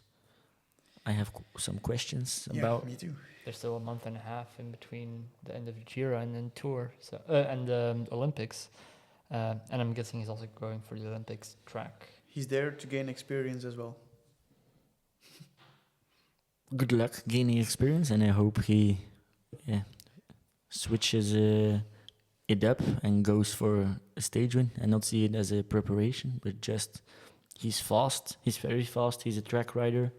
I have some questions about. Yeah, me too. There's still a month and a half in between the end of the Giro and then Tour, so and the Olympics. And I'm guessing he's also going for the Olympics track. He's there to gain experience as well. Good luck gaining experience, and I hope he switches it up and goes for a stage win and not see it as a preparation, but just he's fast. He's very fast. He's a track rider.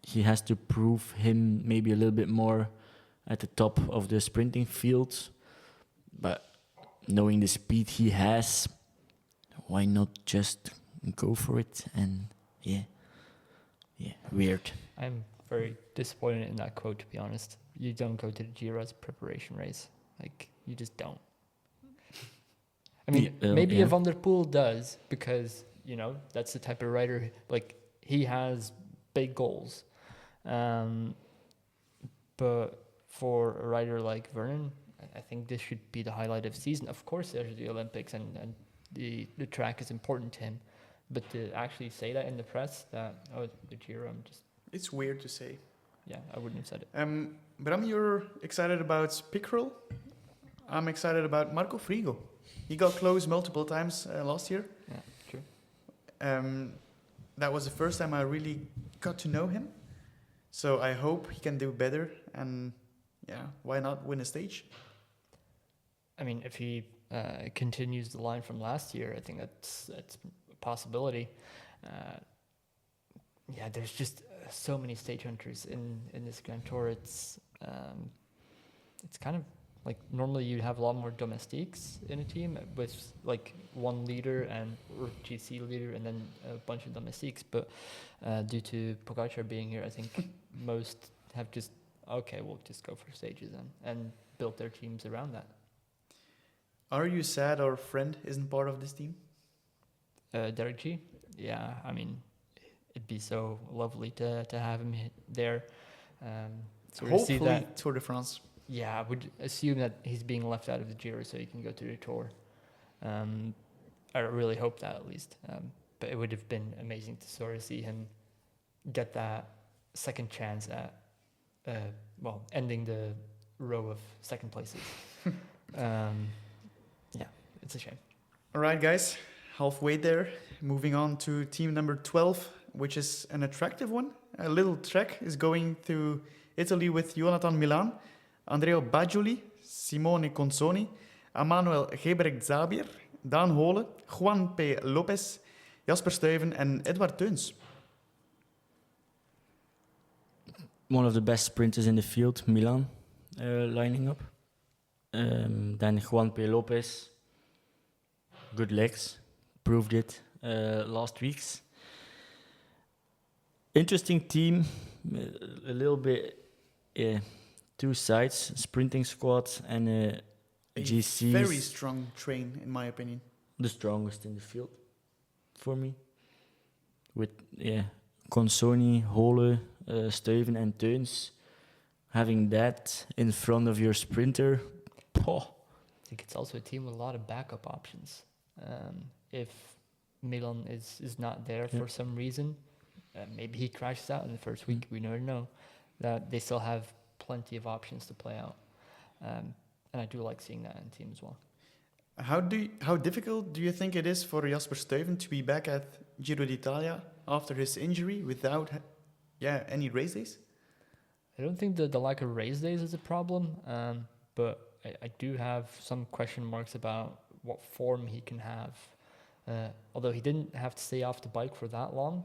He has to prove him maybe a little bit more at the top of the sprinting field, but knowing the speed he has, why not just go for it? And weird. I'm very disappointed in that quote, to be honest. You don't go to the Giro as a preparation race. Like, you just don't. I mean, maybe a Van der Poel does, because, you know, that's the type of rider, like, he has big goals. But for a rider like Vernon, I think this should be the highlight of the season. Of course, there's the Olympics, and the track is important to him. But to actually say that in the press, that, the Giro, It's weird to say. yeah, I wouldn't have said it. Bram, you're excited about Pickrell. I'm excited about Marco Frigo. He got close multiple times last year. Yeah, true. That was the first time I really got to know him. So I hope he can do better. And yeah, why not win a stage? I mean, if he continues the line from last year, I think that's a possibility. Yeah, there's just so many stage hunters in this Grand Tour. It's kind of like normally you'd have a lot more domestiques in a team with like one leader or GC leader and then a bunch of domestiques. But due to Pogacar being here, I think most have just, okay, we'll just go for stages and build their teams around that. Are you sad our friend isn't part of this team? Derek G? Yeah, I mean, it'd be so lovely to have him there. So we see Hopefully that. Tour de France. Yeah, I would assume that he's being left out of the Giro so he can go to the Tour. I really hope that at least. But it would have been amazing to sort of see him get that second chance at, ending the row of second places. Yeah, it's a shame. All right, guys, halfway there. Moving on to team number 12, which is an attractive one. A little trek is going through Italy with Jonathan Milan, Andrea Bajoli, Simone Consoni, Emmanuel Gebrecht-Zabier, Daan Hole, Juan P. Lopez, Jasper Stuyven, and Edward Teuns. One of the best sprinters in the field, Milan, lining up. Then Juan P. Lopez, good legs, proved it last week's. Interesting team, a little bit, two sides, sprinting squad and a GC. Very strong train, in my opinion. The strongest in the field for me. With Consoni, Hole, Stuyven and Teuns. Having that in front of your sprinter, I think it's also a team with a lot of backup options. If Milan is not there for some reason, maybe he crashes out in the first week. We never know. That they still have plenty of options to play out, and I do like seeing that in the team as well. How difficult do you think it is for Jasper Stuyven to be back at Giro d'Italia after his injury without any race days? I don't think the lack of race days is a problem, but I do have some question marks about what form he can have. Although he didn't have to stay off the bike for that long,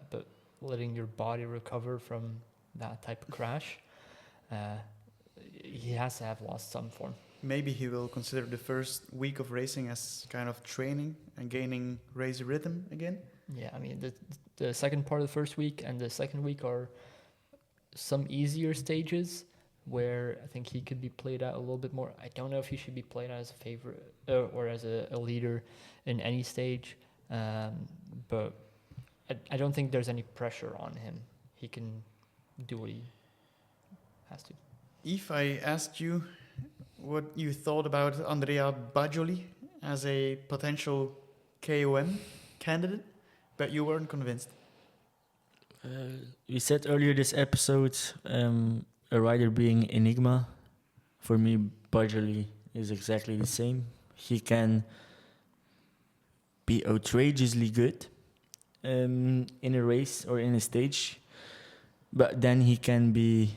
but letting your body recover from that type of crash, he has to have lost some form. Maybe he will consider the first week of racing as kind of training and gaining race rhythm again. Yeah, I mean, the second part of the first week and the second week are some easier stages where I think he could be played out a little bit more. I don't know if he should be played out as a favorite or as a leader in any stage, but I don't think there's any pressure on him. He can do what he has to. If I asked you what you thought about Andrea Bajoli as a potential KOM candidate, but you weren't convinced. We said earlier this episode, a rider being enigma. For me, Bajoli is exactly the same. He can be outrageously good in a race or in a stage, but then he can be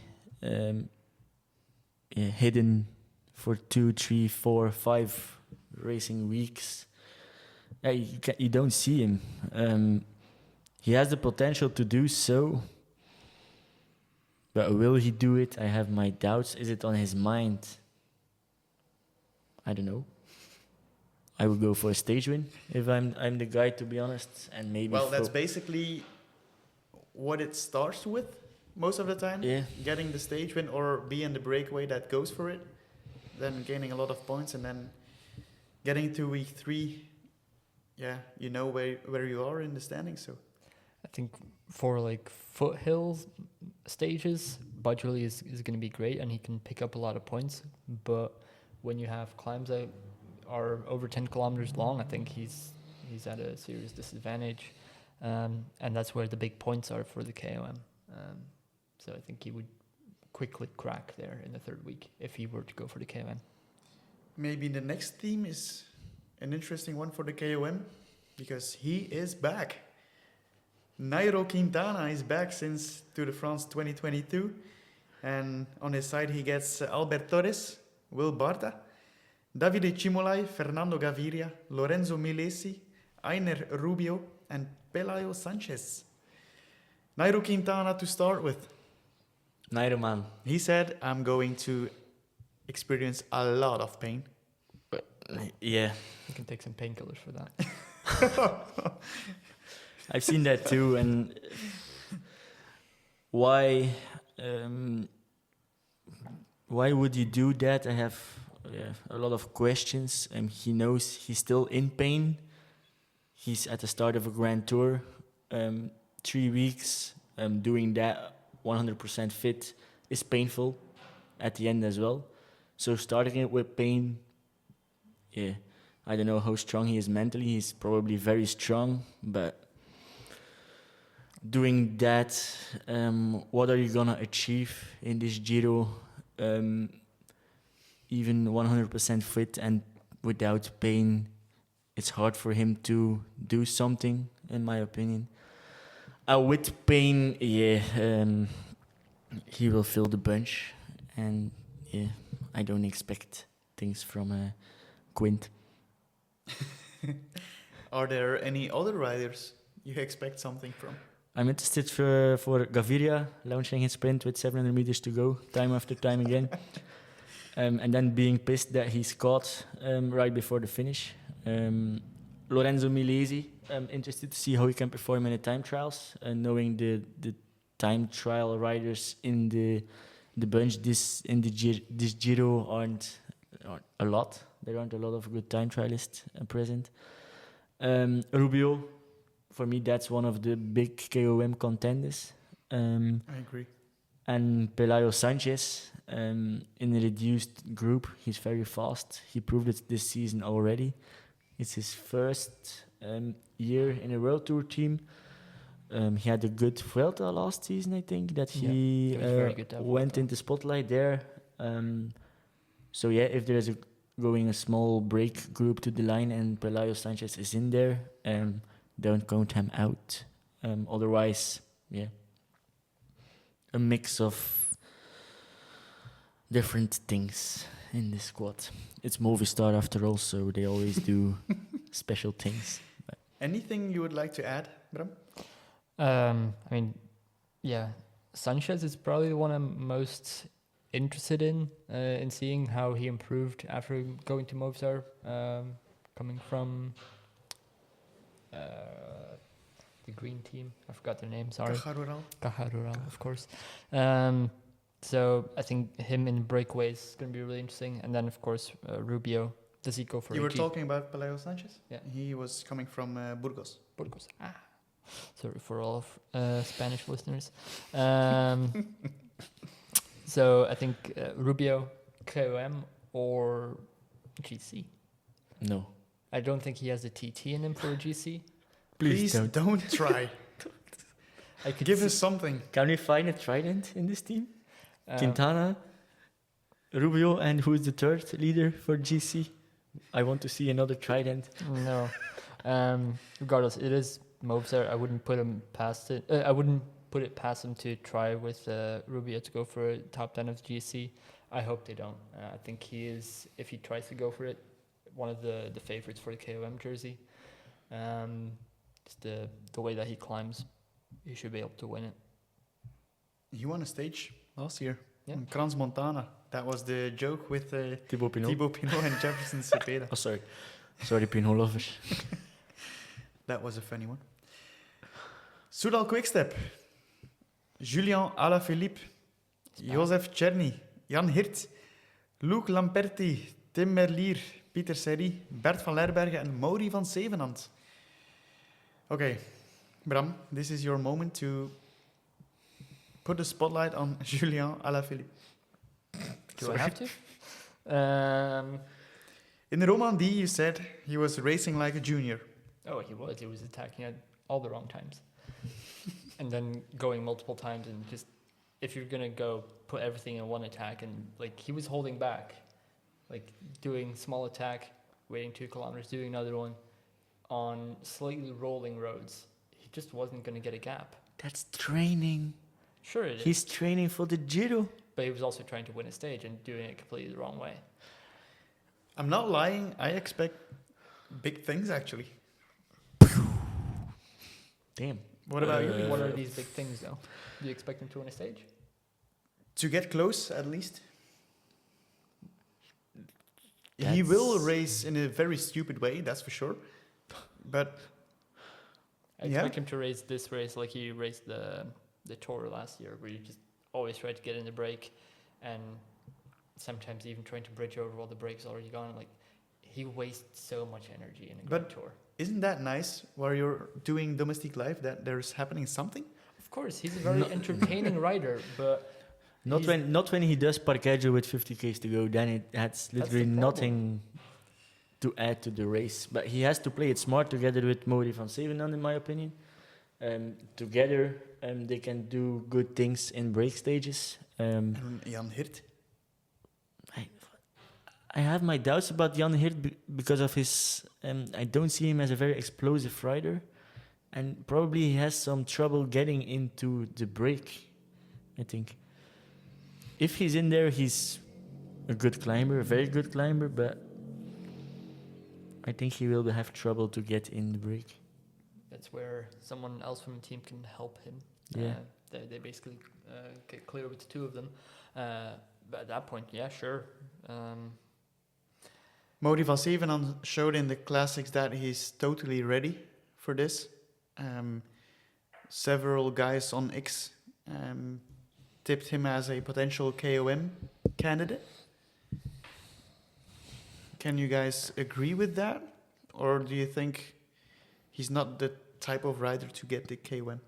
hidden for 2, 3, 4, 5 racing weeks. You don't see him. He has the potential to do so, but will he do it? I have my doubts. Is it on his mind? I don't know. I would go for a stage win if I'm the guy, to be honest, and maybe. Well, that's basically what it starts with most of the time. Yeah. Getting the stage win or being the breakaway that goes for it, then gaining a lot of points, and then getting to week 3. Yeah, you know where you are in the standings. So I think for like foothills stages, Bajoli is going to be great and he can pick up a lot of points. But when you have climbs that are over 10 kilometers long, I think he's at a serious disadvantage. And that's where the big points are for the KOM. So I think he would quickly crack there in the third week if he were to go for the KOM. maybe the next theme is an interesting one for the KOM because he is back. Nairo Quintana is back since Tour de France 2022. And on his side, he gets Albert Torres, Will Barta, Davide Cimolai, Fernando Gaviria, Lorenzo Milesi, Ainer Rubio, and Pelayo Sanchez. Nairo Quintana to start with. Nairo, man. He said, I'm going to experience a lot of pain. Yeah, You can take some painkillers for that. I've seen that too. And why would you do that? I have a lot of questions. He knows he's still in pain. He's at the start of a Grand Tour. 3 weeks doing that 100% fit is painful at the end as well. So starting it with pain, I don't know how strong he is mentally. He's probably very strong, but doing that, what are you gonna achieve in this Giro? Even 100% fit and without pain, it's hard for him to do something, in my opinion. With pain, he will fill the bunch, and I don't expect things from Quint. Are there any other riders you expect something from? I'm interested for Gaviria launching his sprint with 700 meters to go, time after time again. And then being pissed that he's caught right before the finish. Lorenzo Milesi, I'm interested to see how he can perform in the time trials. Knowing the time trial riders in the bunch this Giro aren't a lot. There aren't a lot of good time trialists present. Rubio, for me, that's one of the big KOM contenders. I agree. And Pelayo Sanchez, in a reduced group, he's very fast. He proved it this season already. It's his first year in a World Tour team. He had a good Vuelta last season, I think, that he went into spotlight there. So if there is going a small break group to the line and Pelayo Sanchez is in there, don't count him out. Otherwise, a mix of different things in the squad. It's Movistar after all, so they always do special things. But Anything you would like to add, Bram? I mean, yeah, Sanchez is probably the one I'm most interested in seeing how he improved after going to Movistar, coming from the green team. I forgot their name, sorry. Caja, of course. So I think him in breakaways is going to be really interesting. And then, of course, Rubio. Does he go for You were talking about Peleo Sanchez? Yeah. He was coming from Burgos. Burgos. Sorry for all of Spanish listeners. So I think Rubio, KOM, or GC. no. I don't think he has a TT in him for a GC. Please don't try. I could Give us something. Can we find a trident in this team? um, Quintana, Rubio, and who's the third leader for GC? I want to see another trident. No. Regardless, it is Movistar. I wouldn't put him past it. I wouldn't put it past him to try with Rubio to go for a top 10 of GC. I hope they don't. I think he is, if he tries to go for it, one of the favorites for the KOM jersey. Just the way that he climbs, he should be able to win it. He won a stage last year. Yeah. On Crans Montana. That was the joke with Thibaut Pinot. Thibaut Pinot and Jefferson Cepeda. Oh, sorry. Sorry, Pinot lovers. That was a funny one. Soudal Quick-Step. Julien Alaphilippe. Joseph Czerny. Jan Hirt. Luc Lamperti. Tim Merlier. Pieter Serry. Bert van Lerbergen en Mauri van Zevenand. Okay, Bram, this is your moment to put the spotlight on Julien Alaphilippe. Do I have to? In the Romandie, you said he was racing like a junior. Oh, he was. He was attacking at all the wrong times. And then going multiple times, and just, if you're going to go put everything in one attack, and like he was holding back, like doing small attack, waiting 2 kilometers, doing another one on slightly rolling roads. He just wasn't going to get a gap. That's training. Sure it is. He's training for the Giro. But he was also trying to win a stage and doing it completely the wrong way. I'm not lying, I expect big things actually. Damn. What about you? What are these big things, though? Do you expect him to win a stage? To get close, at least. He That's- will race in a very stupid way, that's for sure. But I expect him to race this race like he raced the Tour last year, where you just always try to get in the break, and sometimes even trying to bridge over while the break's already gone. Like, he wastes so much energy in a Grand Tour. isn't that nice while you're doing Domestique Live that there's happening something? Of course, he's a very entertaining rider, but Not when he does parquet with 50 k's to go, then it has literally problem. nothing to add to the race. But he has to play it smart together with Mauri van Zevenand, in my opinion. Together, they can do good things in break stages. And Jan Hirt. I have my doubts about Jan Hirt because of his... I don't see him as a very explosive rider. And probably he has some trouble getting into the break, I think. If he's in there, he's a good climber, a very good climber, but I think he will have trouble to get in the break. that's where someone else from the team can help him. Yeah. They basically get clear with the two of them. But at that point, yeah, sure. Mauri van Zevenand showed in the classics that he's totally ready for this. Several guys on X tipped him as a potential KOM candidate. Can you guys agree with that? Or do you think he's not the type of rider to get the KOM?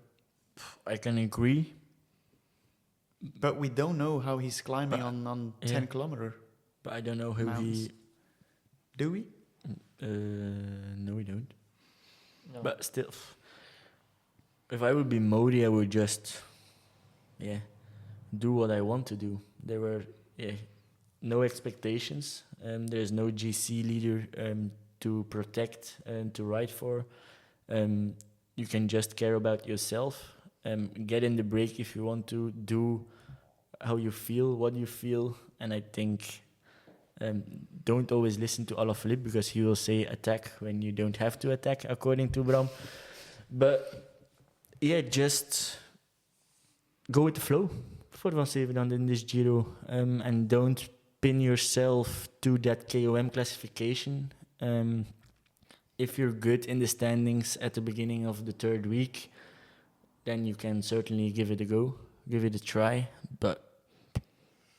I can agree. But we don't know how he's climbing But- on yeah. 10 kilometer. But I don't know who Mounts. Do we? No, we don't. No. But still, if I would be Modi, I would just, do what I want to do. There were, no expectations. There's no GC leader to protect and to ride for. You can just care about yourself. get in the break if you want to, do how you feel, what you feel, and I think don't always listen to Alaphilippe because he will say attack when you don't have to attack, according to Bram. But yeah, just go with the flow for Van Zevenand in this Giro, and don't pin yourself to that KOM classification. If you're good in the standings at the beginning of the third week, then you can certainly give it a go, give it a try. But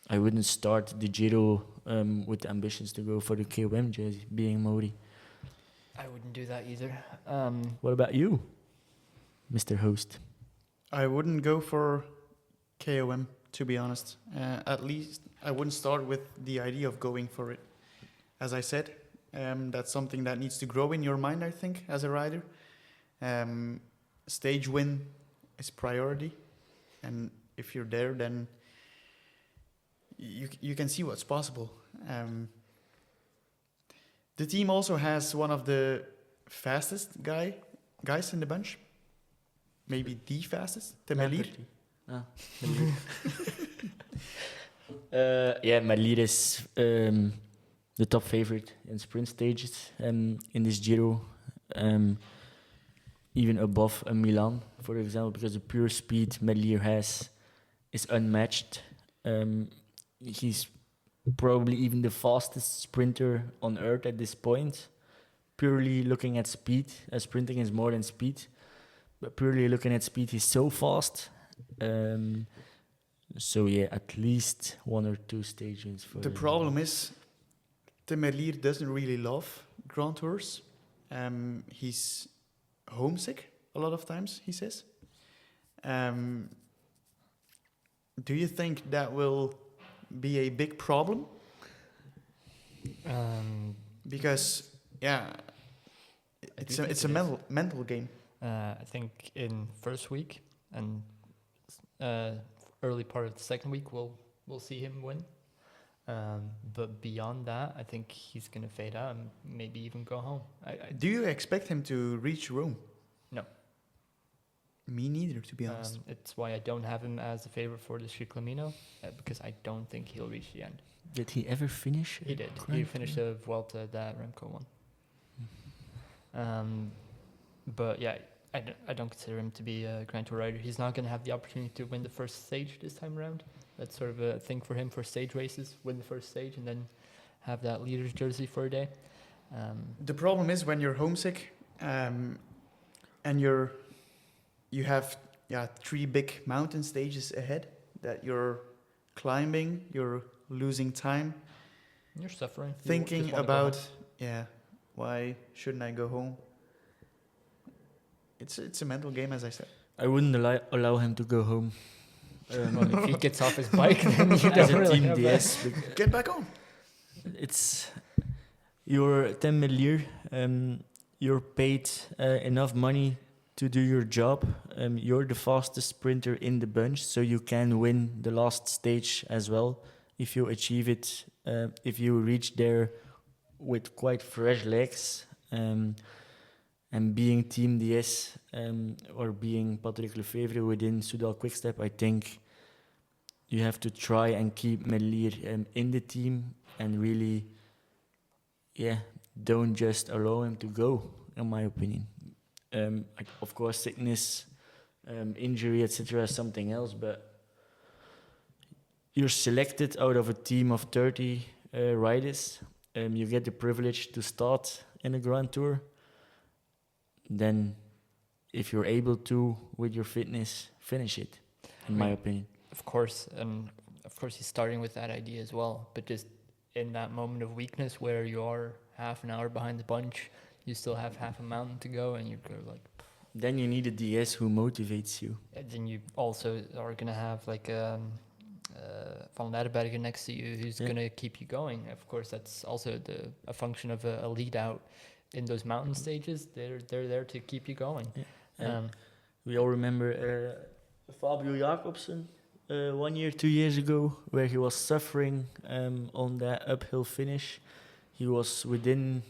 I wouldn't start the Giro with ambitions to go for the KOM jersey, being Modi. I wouldn't do that either. What about you, Mr. Host? I wouldn't go for KOM, to be honest. At least I wouldn't start with the idea of going for it. As I said, that's something that needs to grow in your mind, I think, as a rider. Stage win is priority. And if you're there, then you can see what's possible. The team also has one of the fastest guys in the bunch. Maybe the fastest, Temelir. Melir. Yeah, Melir is the top favorite in sprint stages in this Giro, even above a Milan, for example, because the pure speed Melir has is unmatched. He's probably even the fastest sprinter on earth at this point. Purely looking at speed, sprinting is more than speed, but purely looking at speed, he's so fast. So yeah, at least 1 or 2 stages for the problem is Temelir doesn't really love Grand Tours. He's homesick a lot of times, he says. Do you think that will be a big problem? Because yeah, it's a mental game. I think in first week and early part of the second week we'll see him win. But beyond that, I think he's gonna fade out and maybe even go home. Do you expect him to reach Rome? No. Me neither, to be honest. It's why I don't have him as a favorite for the Ciclamino, because I don't think he'll reach the end. Did he ever finish? He did. He finished the Vuelta that Remco won. But yeah, I don't consider him to be a Grand Tour rider. He's not going to have the opportunity to win the first stage this time around. That's sort of a thing for him for stage races, win the first stage and then have that leader's jersey for a day. The problem is when you're homesick and you have 3 big mountain stages ahead that you're climbing, you're losing time. You're suffering. Thinking about, why shouldn't I go home? It's a mental game, as I said. I wouldn't allow him to go home. Well, if he gets off his bike, then you As don't a really team have DS. Get back on. It's you're Tim Melir. You're paid enough money to do your job. You're the fastest sprinter in the bunch, so you can win the last stage as well if you achieve it. If you reach there with quite fresh legs, and being Team DS or being Patrick Lefevre within Soudal Quick-Step, I think you have to try and keep Melir in the team and really, don't just allow him to go, in my opinion. Of course, sickness, injury, etc. is something else, but you're selected out of a team of 30 riders. You get the privilege to start in a Grand Tour. Then, if you're able to, with your fitness, finish it, in my opinion. Of course, and of course he's starting with that idea as well, but just in that moment of weakness where you are half an hour behind the bunch, you still have half a mountain to go, and you're like... Then you need a DS who motivates you. And then you also are going to have like Van Ladderberger next to you who's going to keep you going. Of course, that's also a function of a lead out in those mountain stages. They're there to keep you going. Yeah. We all remember Fabio Jacobsen 1 year, 2 years ago, where he was suffering on that uphill finish. He was within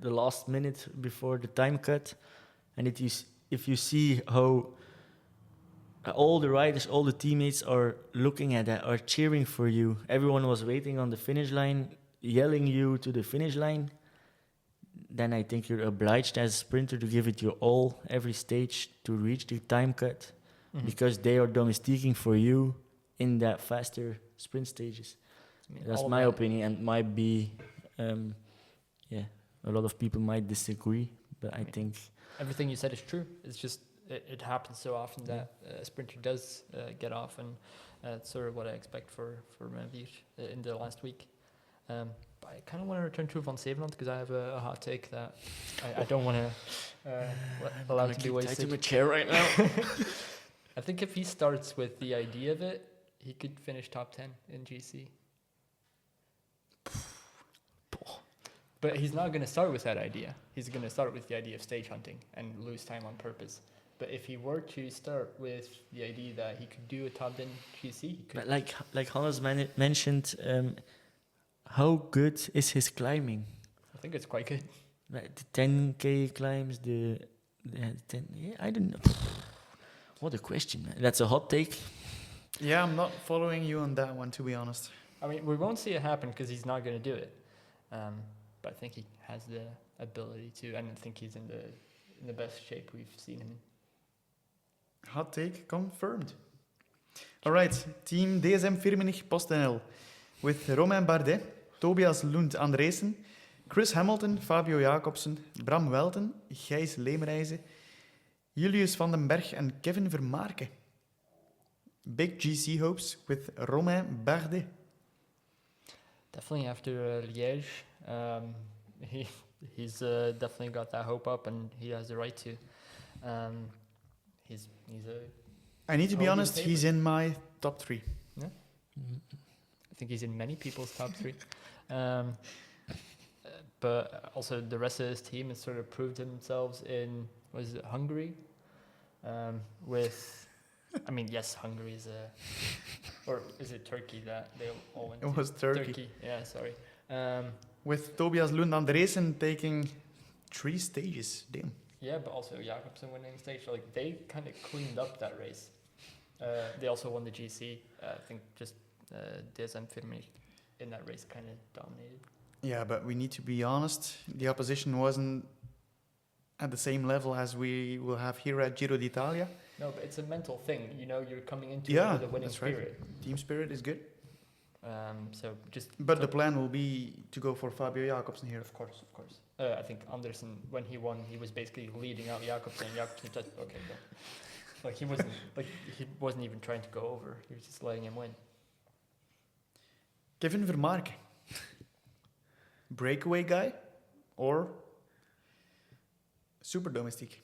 the last minute before the time cut, and if you see how all the riders, all the teammates are looking at that, are cheering for you. Everyone was waiting on the finish line, yelling you to the finish line. Then I think you're obliged as a sprinter to give it your all every stage to reach the time cut, because they are domestiquing for you in that faster sprint stages. I mean, That's all my that- opinion, and might be, a lot of people might disagree, but I think Everything you said is true. It's just it happens so often that a sprinter does get off, and that's sort of what I expect for Manvier in the last week. But I kind of want to return to Van Zevenand because I have a hot take that I don't want to allow to be wasted. my chair right now. I think if he starts with the idea of it, he could finish top 10 in GC. But he's not going to start with that idea. He's going to start with the idea of stage hunting and lose time on purpose. But if he were to start with the idea that he could do a top 10 GC, he could. But like Hannes mentioned, how good is his climbing? I think it's quite good. Like the 10K climbs, the 10. Yeah, I don't know. What a question, man. That's a hot take. Yeah, I'm not following you on that one, to be honest. I mean, we won't see it happen because he's not going to do it. But I think he has the ability to, and I think he's in the best shape we've seen him in. Hot take confirmed. All right, team dsm-firmenich PostNL with Romain Bardet, Tobias Lund Andresen, Chris Hamilton, Fabio Jacobsen, Bram Welten, Gijs Leemreize, Julius van den Berg and Kevin Vermaarke. Big GC hopes with Romain Bardet. Definitely after Liège, he's definitely got that hope up, and he has the right to. He's a. I need to be Podium honest, favorite. he's in my top 3. I think he's in many people's top 3. But also the rest of his team has sort of proved themselves in, was it Hungary? With, I mean, yes, Hungary is or is it Turkey that they all went to? It was Turkey. Yeah, sorry. With Tobias Lund Andresen taking 3 stages. Damn. Yeah, but also Jacobsen winning stage. Like, they kind of cleaned up that race. They also won the GC. I think just dsm-firmenich in that race kind of dominated. Yeah, but we need to be honest. The opposition wasn't at the same level as we will have here at Giro d'Italia. No, but it's a mental thing. You know, you're coming into Yeah, it with a winning that's right. spirit. Team spirit is good. So just. But the plan will be to go for Fabio Jacobsen here. Of course. I think Andersen, when he won, he was basically leading out Jacobsen. Jacobsen said, "Okay, go." Like he wasn't even trying to go over. He was just letting him win. Kevin Vermaarke. Breakaway guy or super domestique?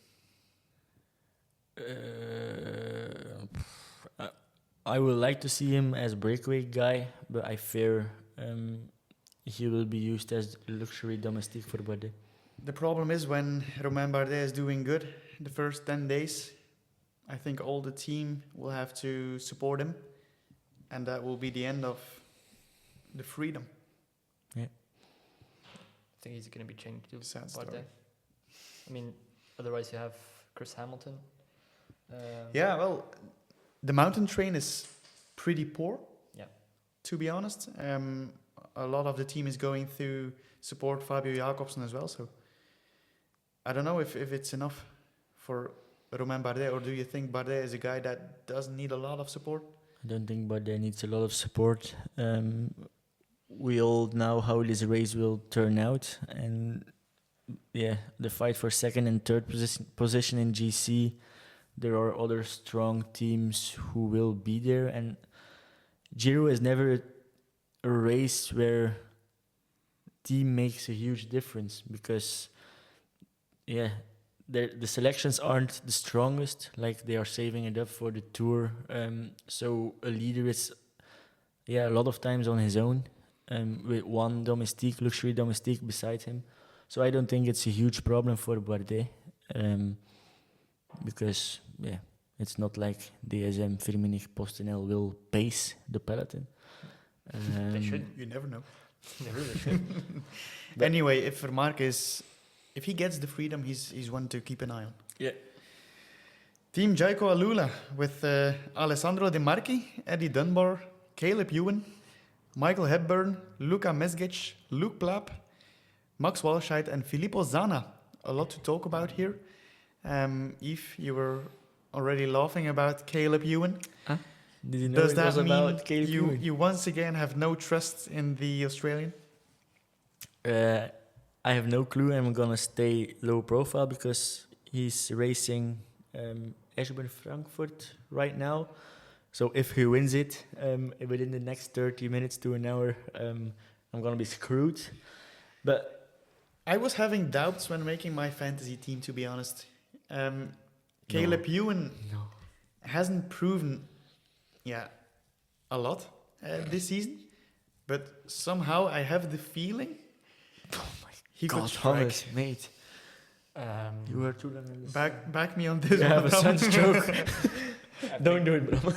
I would like to see him as breakaway guy, but I fear he will be used as luxury domestique for Bardet. The problem is when Romain Bardet is doing good the first 10 days, I think all the team will have to support him, and that will be the end of the freedom. I think he's going to be changed to Sad Bardet. story. I mean, otherwise you have Chris Hamilton. Yeah, well, the mountain train is pretty poor. Yeah. To be honest, a lot of the team is going to support Fabio Jacobsen as well. So I don't know if it's enough for Romain Bardet, or do you think Bardet is a guy that doesn't need a lot of support? I don't think Bardet needs a lot of support. We all know how this race will turn out, and the fight for second and third position in GC, there are other strong teams who will be there, and Giro is never a race where team makes a huge difference, because the selections aren't the strongest, like they are saving it up for the Tour, so a leader is a lot of times on his own, with one luxury domestique beside him. So I don't think it's a huge problem for Bardet, because it's not like dsm-firmenich PostNL will pace the peloton. They should. You never know. They really should. Anyway, if Vermaarke if he gets the freedom, he's one to keep an eye on. Yeah. Team Jayco AlUla with Alessandro De Marchi, Eddie Dunbar, Caleb Ewan, Michael Hepburn, Luca Mesgic, Luke Plapp, Max Walscheid, and Filippo Zana. A lot to talk about here. Yves, you were already laughing about Caleb Ewan. Did you know Does it that was mean about Caleb Ewan? you once again have no trust in the Australian? I have no clue. I'm gonna stay low profile because he's racing Eschborn Frankfurt right now. So if he wins it within the next 30 minutes to an hour, I'm gonna be screwed. But I was having doubts when making my fantasy team, to be honest. Caleb Ewan hasn't proven, a lot this season, but somehow I have the feeling he could God, strike. Thomas, mate, you were too long in this. Back me on this You one. have a Bram. sunstroke. I Don't think do it, bro.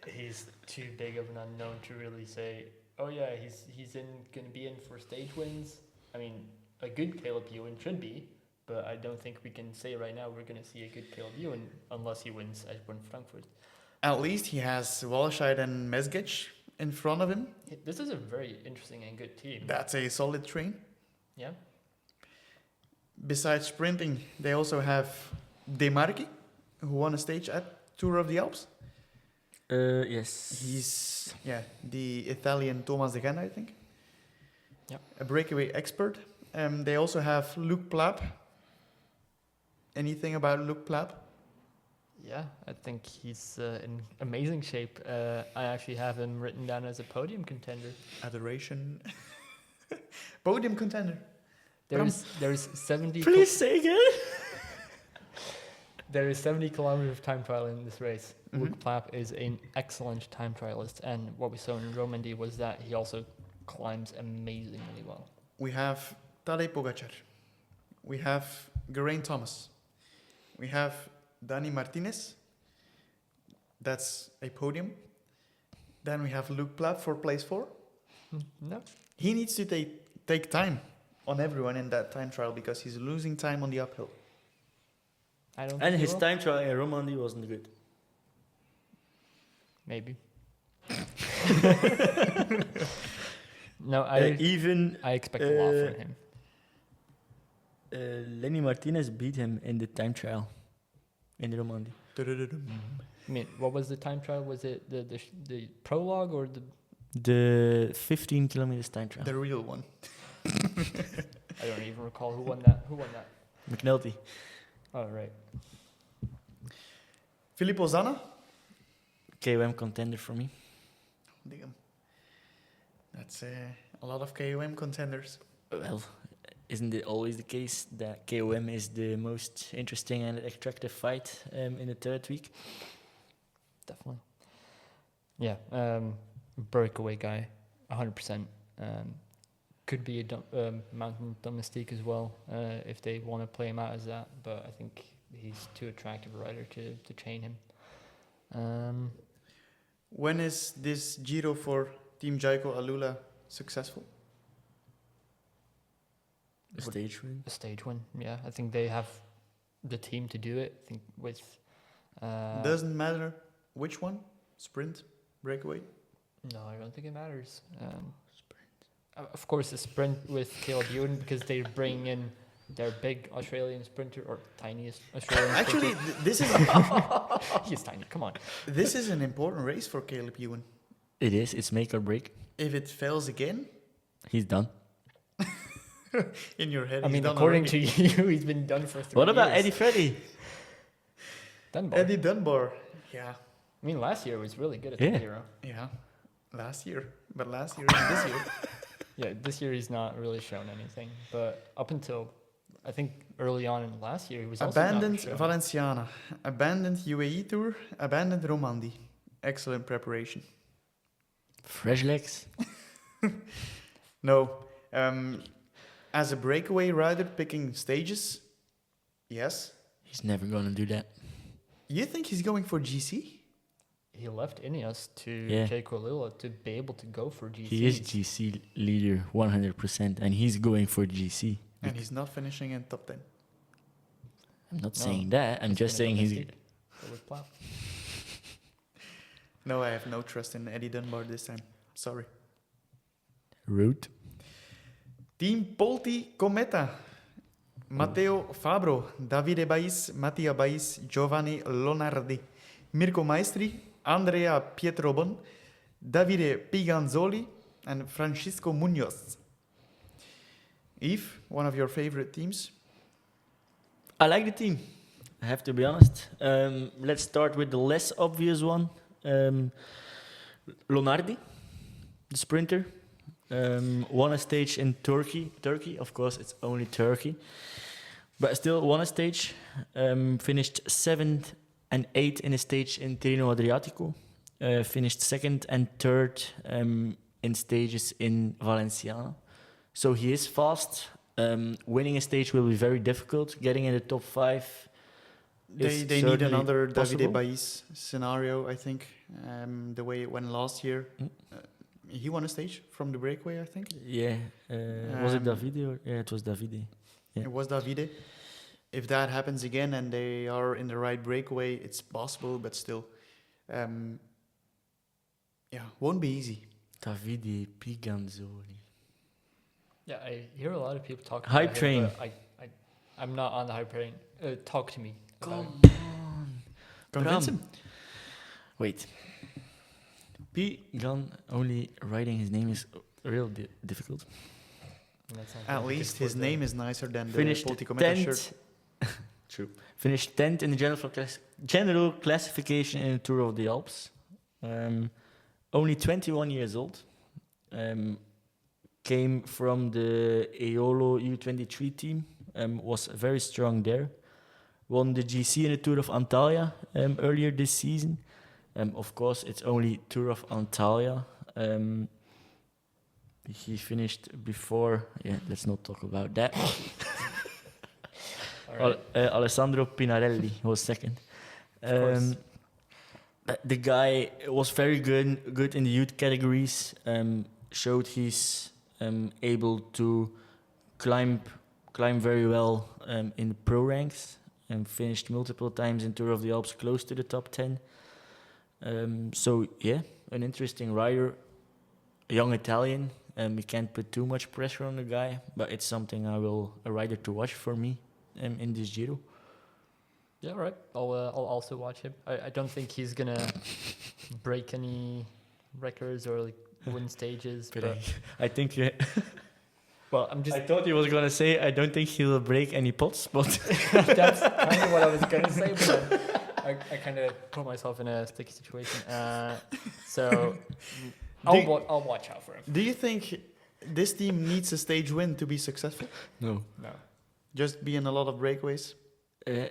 He's too big of an unknown to really say, oh yeah, he's going to be in for stage wins. I mean, a good Caleb Ewan should be, but I don't think we can say right now we're going to see a good Caleb Ewan unless he wins Eschborn Frankfurt. At least he has Walscheid and Mesgic in front of him. This is a very interesting and good team. That's a solid train. Yeah. Besides sprinting, they also have De Marchi, who won a stage at Tour of the Alps. Yes. He's the Italian Thomas de Gendt, I think. Yeah. A breakaway expert. They also have Luke Plapp. Anything about Luke Plapp? Yeah, I think he's in amazing shape. I actually have him written down as a podium contender. Adoration. Podium contender. There's 70. Please say again. There is 70 kilometers of time trial in this race. Mhm. Luke Plapp is an excellent time trialist, and what we saw in Romandy was that he also climbs amazingly well. We have Tadej Pogacar. We have Geraint Thomas. We have Dani Martinez. That's a podium. Then we have Luke Plapp for place 4. No, He needs to take time on everyone in that time trial because he's losing time on the uphill. I don't. And think he his will. time trial in Romandy wasn't good. Maybe. No, I expect a lot from him. Lenny Martinez beat him in the time trial in Romandy. I mean, what was the time trial? Was it the prologue or the? The 15 kilometers time trial. The real one. I don't even recall who won that. Who won that? McNulty. Oh right. Filippo Zana. KOM contender for me. Damn. That's a lot of KOM contenders. Well, isn't it always the case that KOM is the most interesting and attractive fight in the third week? Definitely. Yeah. Breakaway guy, 100%. Could be a mountain domestique as well if they want to play him out as that. But I think he's too attractive a rider to chain him. When is this Giro for Team Jayco AlUla successful? A stage win. A stage win, yeah. I think they have the team to do it. I think with Doesn't matter which one? Sprint? Breakaway? no, I don't think it matters. Of course, a sprint with Caleb Ewan because they're bringing in their big Australian sprinter or tiniest Australian. Actually, this is he's tiny. Come on. this is an important race for Caleb Ewan. It is. It's make or break. If it fails again, He's done. in your head, I he's mean, done according already. to you, he's been done for 3 What about years. Eddie Freddy? Dunbar. Eddie Dunbar. Yeah, I mean, last year was really good at Yeah. the Giro. yeah. Last year, but last year and this year. Yeah, this year he's not really shown anything. But up until, I think, early on in last year, he was also Abandoned not shown. Valenciana, abandoned UAE Tour, abandoned Romandy. Excellent preparation. Fresh legs. No, as a breakaway rider picking stages, yes. He's never gonna do that. You think he's going for GC? He left Ineos to Yeah. Jayco AlUla to be able to go for GC. He is GC leader 100%, and he's going for GC. And he's not finishing in top 10. I'm not No, saying that. I'm he's just been a saying he's domestique. Go with Plough. No, I have no trust in Eddie Dunbar this time. Sorry. Rude. Team Polti Kometa. Matteo Fabro, Davide Bais, Mattia Bais, Giovanni Lonardi, Mirko Maestri, Andrea Pietrobon, Davide Piganzoli, and Francisco Munoz. Yves, one of your favorite teams? I like the team, I have to be honest. Let's start with the less obvious one. Lonardi, the sprinter. Won a stage in Turkey. Of course, it's only Turkey. But still won a stage. Finished 7th and 8th in a stage in Tirreno Adriatico. Finished 2nd and 3rd in stages in Valenciana. So he is fast. Winning a stage will be very difficult. Getting in the top 5 is They need certainly another possible. Davide Bais scenario, I think. The way it went last year. He won a stage from the breakaway, I think. Yeah. Was it Davide? Yeah, it was Davide. Yeah. It was Davide. If that happens again and they are in the right breakaway, it's possible, but still. Won't be easy. Davide Piganzoli. Yeah, I hear a lot of people talking Hype about train. him, but I'm not on the hype train. Talk to me. about Come him. on. Convince Bram. him. Wait. Pigan, only writing his name is real difficult. That's not At good least for his the- name is nicer than the Finished Polti Kometa 10th. shirt. True. Finished 10th in the general classification in the Tour of the Alps. Only 21 years old. Came from the Eolo U23 team. Was very strong there. Won the GC in the Tour of Antalya earlier this season. Of course, it's only Tour of Antalya. He finished before. Yeah, let's not talk about that. All right. Alessandro Pinarelli was second. course. The guy was very good in the youth categories. Showed he's able to climb very well in the pro ranks, and finished multiple times in Tour of the Alps close to the top 10. So yeah, an interesting rider, a young Italian. We can't put too much pressure on the guy, but it's something a rider to watch for me in this Giro. Yeah, right. I'll also watch him. I don't think he's gonna break any records or like win stages. But I think. Well, I'm just. I thought he was gonna say I don't think he will break any pots, but That's kind of what I was gonna say, but then I kind of put myself in a sticky situation. So I'll watch out for him. Do you think this team needs a stage win to be successful? no. No. Just be in a lot of breakaways?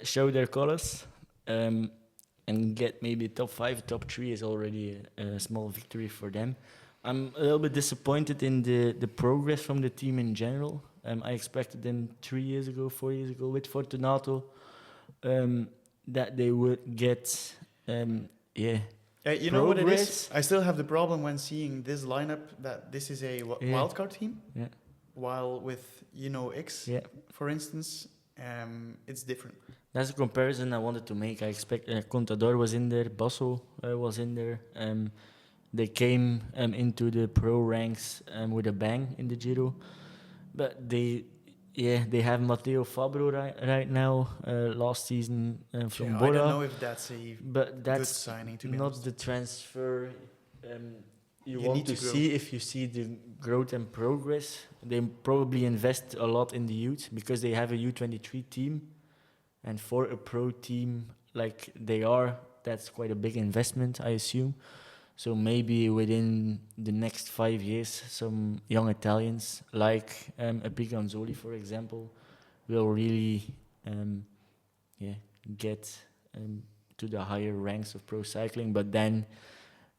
Show their colors, and get maybe top 5, top 3 is already a small victory for them. I'm a little bit disappointed in the progress from the team in general. I expected them 4 years ago with Fortunato that they would get You know what it is? Progress. I still have the problem when seeing this lineup that this is a wildcard team. Yeah. While with X, Yeah. for instance, it's different. That's a comparison I wanted to make. I expect Contador was in there, Basso was in there. They came into the pro ranks with a bang in the Giro, but they have Matteo Fabro right now. Last season from Bora. I don't know if that's a But good that's signing, to be not honest. the transfer you You want need to to grow. see. If you see the growth and progress, they probably invest a lot in the youth because they have a U23 team, and for a pro team like they are, that's quite a big investment, I assume. So maybe within the next 5 years, some young Italians like a Piganzoli, for example, will really get to the higher ranks of pro cycling. But then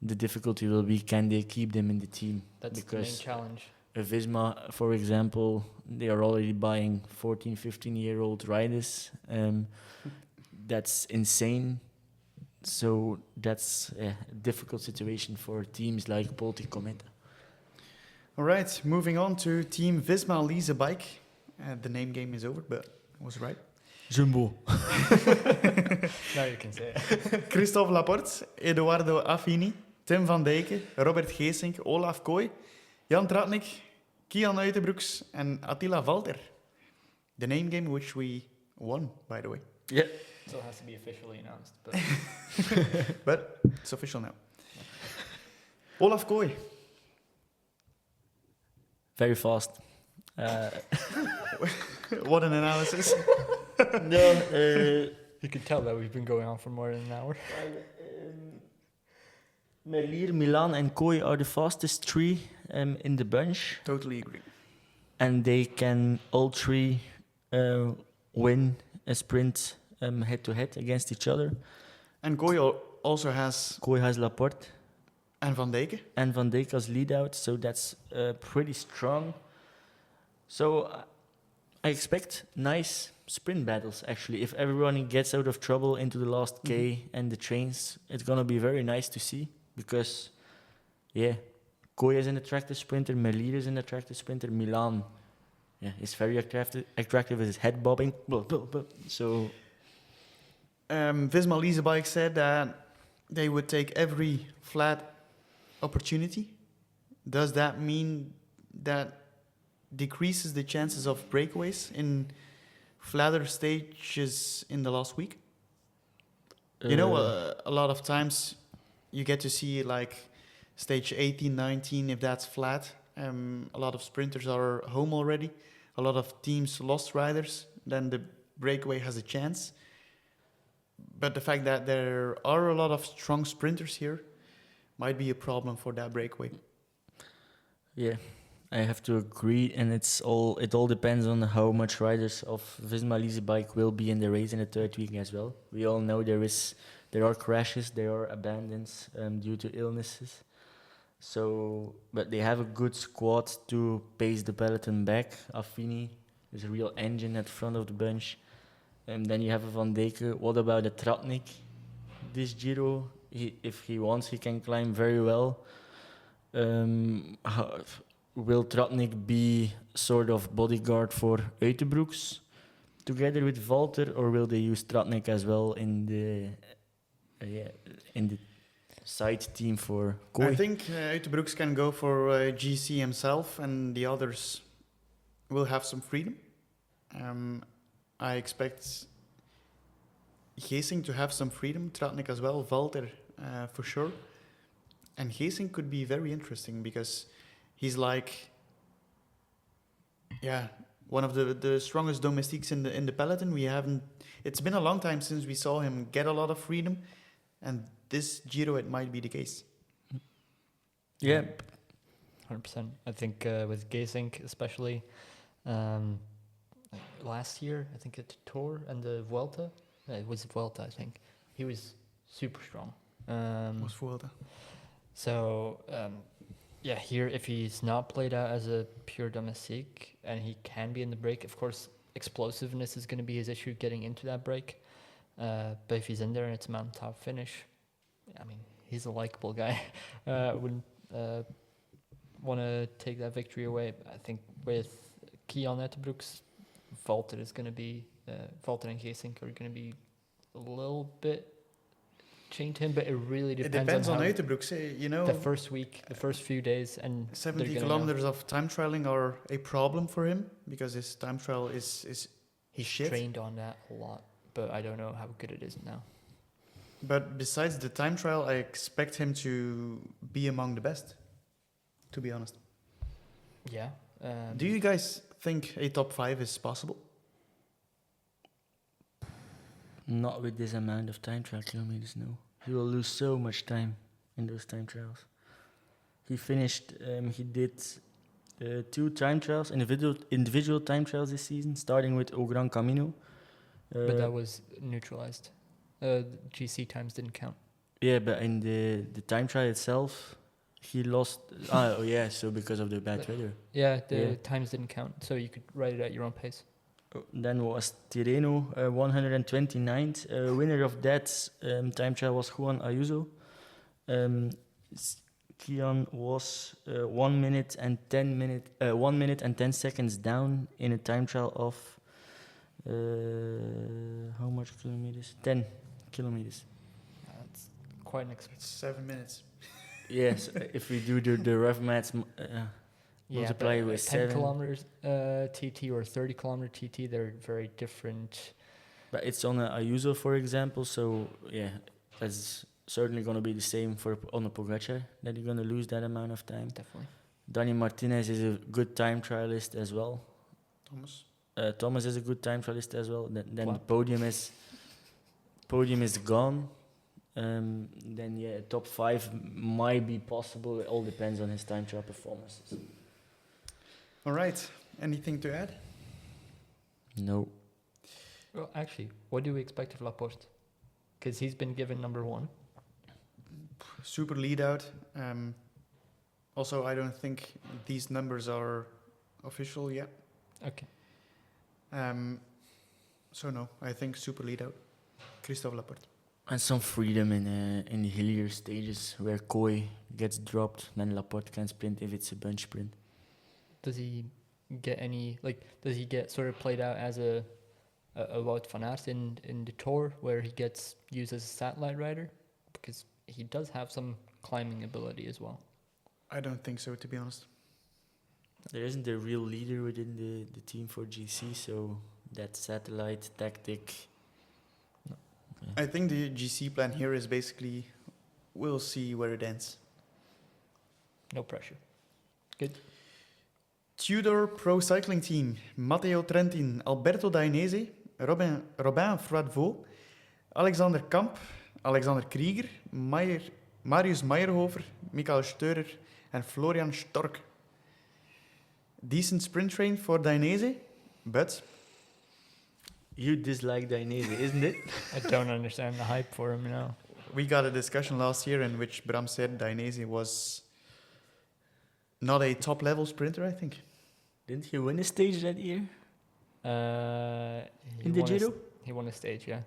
the difficulty will be, can they keep them in the team? That's the main Because challenge. Visma, for example, they are already buying 14, 15-year-old riders. That's insane. So that's a difficult situation for teams like Polti Kometa. All right, moving on to Team Visma-Lease bike. The name game is over, but I was right. Jumbo. Now you can say it. Christophe Laporte, Eduardo Affini, Tim van Dijken, Robert Geesink, Olaf Kooi, Jan Tratnik, Kian Uitenbroeks and Attila Valter. The name game which we won, by the way. Yeah. Still has to be officially announced. But But it's official now. Olaf Kooi. Very fast. What an analysis. No, you can tell that we've been going on for more than an hour. Merlier, Milan and Kooi are the fastest three in the bunch. Totally agree. And they can all three win a sprint head-to-head against each other. And Kooi also has... Kooi has Laporte And Van Dijken. and Van Dijk as lead-out, so that's pretty strong. So I expect nice sprint battles, actually. If everyone gets out of trouble into the last K and the trains, it's going to be very nice to see. Because, yeah, Kooi is an attractive sprinter, Merlier is an attractive sprinter, Milan is very attractive with his head bobbing. So, Visma-Lease bike said that they would take every flat opportunity. Does that mean that decreases the chances of breakaways in flatter stages in the last week? You know, a lot of times you get to see like stage 18, 19, if that's flat. A lot of sprinters are home already. A lot of teams lost riders. Then the breakaway has a chance. But the fact that there are a lot of strong sprinters here might be a problem for that breakaway. yeah, I have to agree, and it all depends on how much riders of Visma-Lease bike will be in the race in the third week as well. We all know there are crashes, there are abandons due to illnesses. So, but they have a good squad to pace the peloton back. Affini is a real engine at front of the bunch. And then you have a Van Dijken. What about a Tratnik? This Giro, if he wants, he can climb very well. Will Tratnik be sort of bodyguard for Uitenbroeks together with Valter, or will they use Tratnik as well in the side team for Kooi? I think Uitenbroeks can go for GC himself, and the others will have some freedom. I expect Geesink to have some freedom, Tratnik as well, Valter for sure. And Geesink could be very interesting because he's like, one of the strongest domestiques in the peloton. It's been a long time since we saw him get a lot of freedom, and this Giro it might be the case. Yeah. 100%. I think with Geesink especially, last year, I think at the Tour and the Vuelta, it was Vuelta, I think, he was super strong. Was Vuelta. So, here, if he's not played out as a pure domestique and he can be in the break, of course, explosiveness is going to be his issue getting into that break. But if he's in there and it's a mountaintop finish, I mean, he's a likable guy. I wouldn't want to take that victory away. I think with Kian Uitenbroeks, Valter is going to be, Valter and Geesink are going to be a little bit chained to him, but it really depends on how Uitenbroeks. You know, the first week, the first few days, and 70 kilometers of time trialing are a problem for him because his time trial is he's shit. Trained on that a lot, but I don't know how good it is now. But besides the time trial, I expect him to be among the best, to be honest. Yeah. Do you guys think a top 5 is possible? Not with this amount of time trial kilometers, no. He will lose so much time in those time trials. He finished, he did 2 time trials, individual time trials this season, starting with Au Gran Camino. But that was neutralized. GC times didn't count. Yeah, but in the time trial itself, he lost. So because of the bad weather. Yeah, the times didn't count, so you could write it at your own pace. Then was Tirreno, 129th. Winner of that time trial was Juan Ayuso. Kian was 1 minute and 10 seconds down in a time trial of How much kilometers? 10 kilometers. That's quite an It's 7 minutes. Yes, if we do the rough maths, multiply but with 10 7. kilometers TT or 30 kilometer TT, they're very different. But it's on a Ayuso, for example, so yeah, that's certainly going to be the same on a Pogacar, that you're going to lose that amount of time. Definitely. Dani Martinez is a good time trialist as well. Thomas is a good time trialist as well. Then the podium is gone. Then yeah, top 5 might be possible. It all depends on his time trial performances. All right. Anything to add? No. Well, actually, what do we expect of Laporte? Because he's been given number 1. Super lead out. Also, I don't think these numbers are official yet. Okay. So no, I think super lead out. Christophe Laporte. And some freedom in the hillier stages where Kooi gets dropped, then Laporte can sprint if it's a bunch sprint. Does he get any, does he get sort of played out as a Wout van Aert in the Tour, where he gets used as a satellite rider? Because he does have some climbing ability as well. I don't think so, to be honest. There isn't a real leader within the team for GC, so that satellite tactic. No. I think the GC plan here is basically, we'll see where it ends. No pressure. Good. Tudor Pro Cycling Team, Matteo Trentin, Alberto Dainese, Robin Froidevaux, Alexander Kamp, Alexander Krieger, Marius Meyerhofer, Michael Steurer and Florian Stork. Decent sprint train for Dainese, but... You dislike Dainese, isn't it? I don't understand the hype for him now. We got a discussion last year in which Bram said Dainese was not a top-level sprinter, I think. Didn't he win a stage that year? In the Giro? He won a stage, yeah.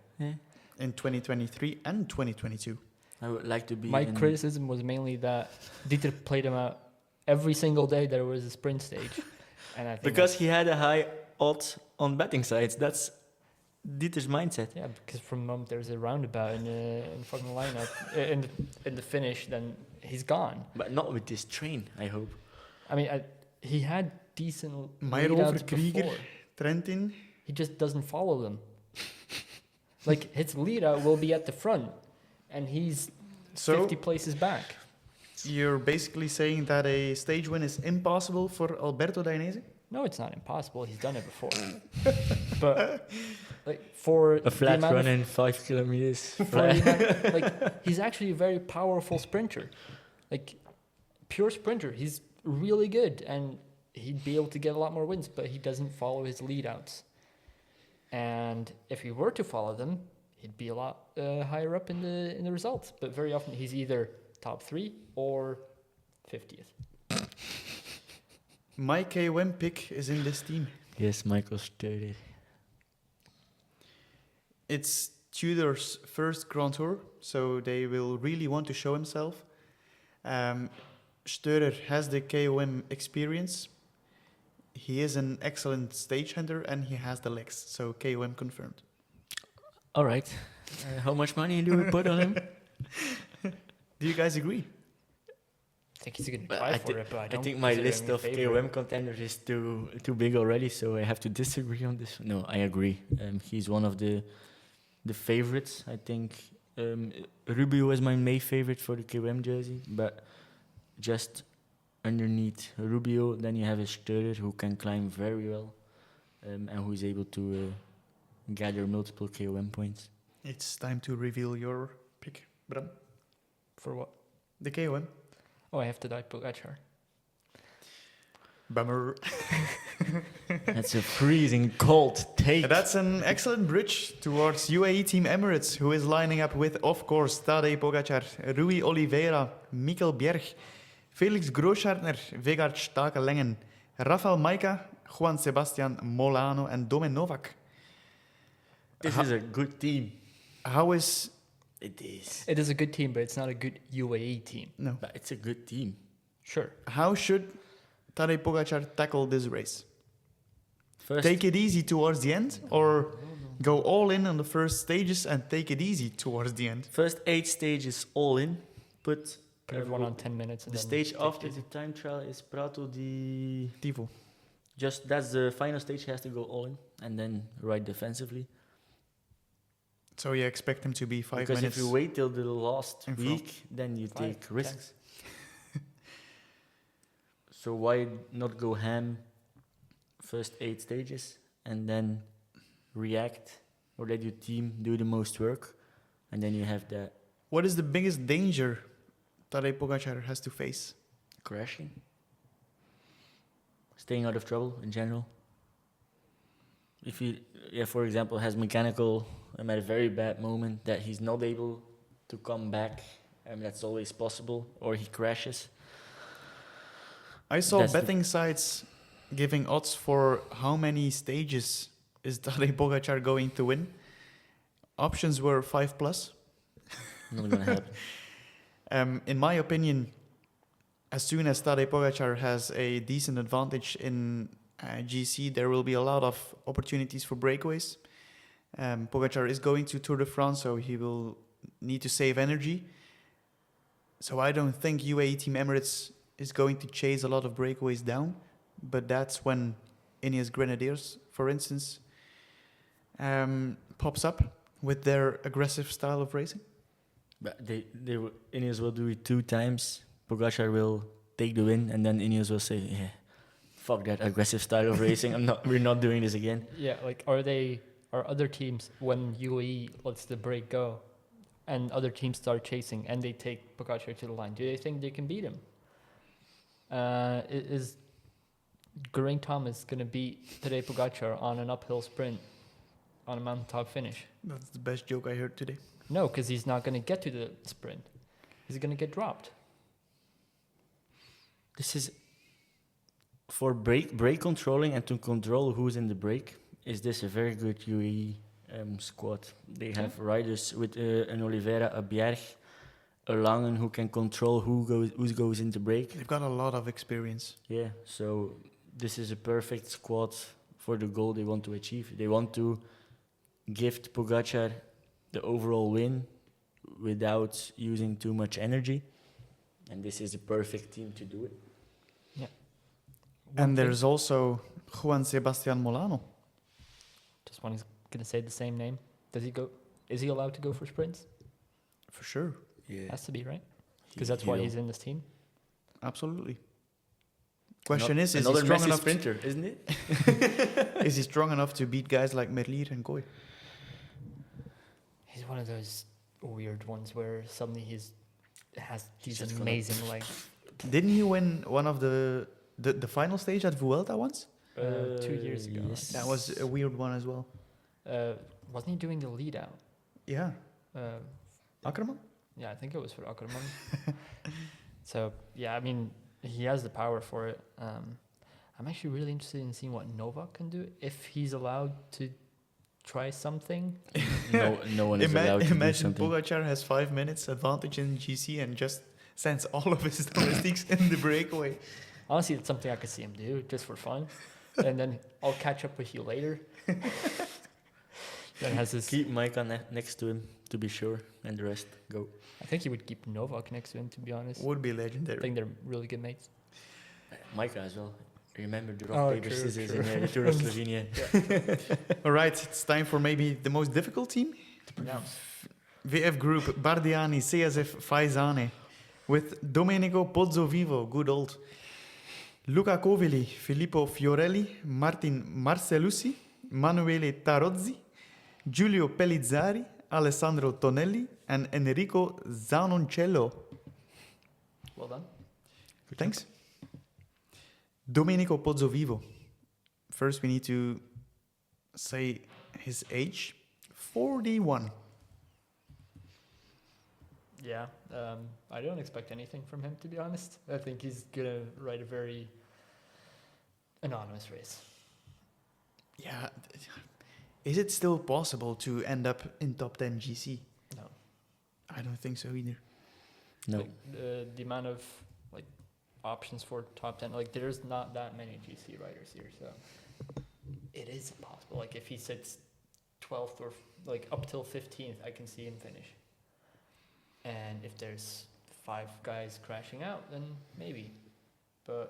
In 2023 and 2022. I would like to be. My criticism was mainly that Dieter played him out every single day there was a sprint stage. And I think because he had a high odds on betting sites. That's Dieter's mindset. Yeah, because from the moment there's a roundabout in the fucking lineup, in the finish, then he's gone. But not with this train, I hope. I mean, he had decent Meyerhofer, lead-outs Krieger, before. Trentin. He just doesn't follow them. His lead out will be at the front, and he's 50 places back. You're basically saying that a stage win is impossible for Alberto Dainese? No, it's not impossible. He's done it before. But for a flat run in 5 kilometers. He's actually a very powerful sprinter. Pure sprinter. He's really good, and he'd be able to get a lot more wins, but he doesn't follow his lead outs. And if he were to follow them, he'd be a lot higher up in the results. But very often he's either top 3 or 50th. My KOM pick is in this team. Yes, Michael Steurer. It's Tudor's first Grand Tour, so they will really want to show himself. Steurer has the KOM experience. He is an excellent stage hunter and he has the legs, so KOM confirmed. All right. How much money do we put on him? Do you guys agree? I think he's going to try for it, but I don't think my consider list him a of favorite. KOM contenders is too big already, so I have to disagree on this. No, I agree. He's one of the favorites. I think Rubio is my main favorite for the KOM jersey, but just underneath Rubio, then you have a Steurer who can climb very well and who is able to gather multiple KOM points. It's time to reveal your pick, Bram. For what? The KOM. Oh, I have to die Pogacar. Bummer. That's a freezing cold take. That's an excellent bridge towards UAE Team Emirates, who is lining up with, of course, Tadej Pogacar, Rui Oliveira, Mikkel Bjerg, Felix Großschartner, Vegard Staken-Lengen, Rafael Majka, Juan Sebastian Molano, and Domen Novak. This is a good team. How is... It is. It is a good team, but it's not a good UAE team. No. But it's a good team. Sure. How should Tadej Pogacar tackle this race? First, take it easy towards the end, or go all in on the first stages and take it easy towards the end? first 8 stages all in, put Put everyone on 10 minutes. And the then stage take after it the time trial is Prato di... Tivo. Just that's the final stage, he has to go all in and then ride defensively. So you expect him to be 5 Because minutes? if you wait till the last in front. week, then you 5, take 10. risks. So why not go ham first 8 stages and then react, or let your team do the most work, and then you have that What is the biggest danger Tadej Pogacar has to face? crashing, staying out of trouble in general. If he, for example, has mechanical at a very bad moment that he's not able to come back, that's always possible, or he crashes. I saw That's the- betting sites giving odds for how many stages is Tadej Pogacar going to win. Options were 5+. Not gonna happen. In my opinion, as soon as Tadej Pogacar has a decent advantage in GC, there will be a lot of opportunities for breakaways. Pogacar is going to Tour de France, so he will need to save energy. So I don't think UAE Team Emirates is going to chase a lot of breakaways down, but that's when Ineos Grenadiers, for instance, pops up with their aggressive style of racing. But Ineos will do it 2 times. Pogacar will take the win, and then Ineos will say, "Yeah, fuck that aggressive style of racing. We're not doing this again." Yeah, like are other teams, when UAE lets the break go and other teams start chasing and they take Pogacar to the line, do they think they can beat him? Is Geraint Thomas going to beat Tadej Pogacar on an uphill sprint on a mountaintop finish? That's the best joke I heard today. No, because he's not going to get to the sprint. He's going to get dropped. This is for brake controlling and to control who's in the brake. Is this a very good UAE squad? They have riders with an Oliveira, a Bjerg, a Langen who can control who goes into brake. They've got a lot of experience. Yeah, so this is a perfect squad for the goal they want to achieve. They want to gift Pogacar the overall win without using too much energy, and this is a perfect team to do it. Yeah. And there's also Juan Sebastian Molano. Just one is going to say the same name. Does he go? Is he allowed to go for sprints? For sure. Yeah, Has to be, right? Because that's why he's in this team. Absolutely. Question is he another strong Messi enough? sprinter, isn't it? Is he strong enough to beat guys like Merlier and Koy? He's one of those weird ones where suddenly has these just amazing legs. Didn't he win one of the final stage at Vuelta once? 2 years ago. yes. That was a weird one as well. Wasn't he doing the lead out? Yeah. Uh, Ackerman? yeah, I think it was for Ackerman. So, yeah, I mean, he has the power for it. I'm actually really interested in seeing what Novak can do if he's allowed to try something. No one is allowed to do Imagine something. Pogacar has 5 minutes advantage in GC and just sends all of his domestiques in the breakaway. Honestly, it's something I could see him do just for fun. And then I'll catch up with you later. Then has his. Keep Micah next to him to be sure, and the rest go. I think he would keep Novak next to him, to be honest. Would be I legendary. think they're really good mates. Micah as well. Remember the rock, Oh, paper, true, scissors true. in the Tour of Slovenia. All right, it's time for maybe the most difficult team. To pronounce. VF Group-Bardiani CSF-Faizane with Domenico Pozzovivo, good old. Luca Covilli, Filippo Fiorelli, Martin Marcellusi, Manuele Tarozzi, Giulio Pellizzari, Alessandro Tonelli, and Enrico Zanoncello. Well done. Thanks. Domenico Pozzovivo. First, we need to say his age. 41. Yeah, I don't expect anything from him, to be honest. I think he's going to ride a very anonymous race. Yeah. Is it still possible to end up in top 10 GC? No. I don't think so either. No. Like, the amount of options for top 10, there's not that many GC riders here, so it is possible. Like if he sits 12th or like up till 15th, I can see him finish. And if there's 5 guys crashing out, then maybe. But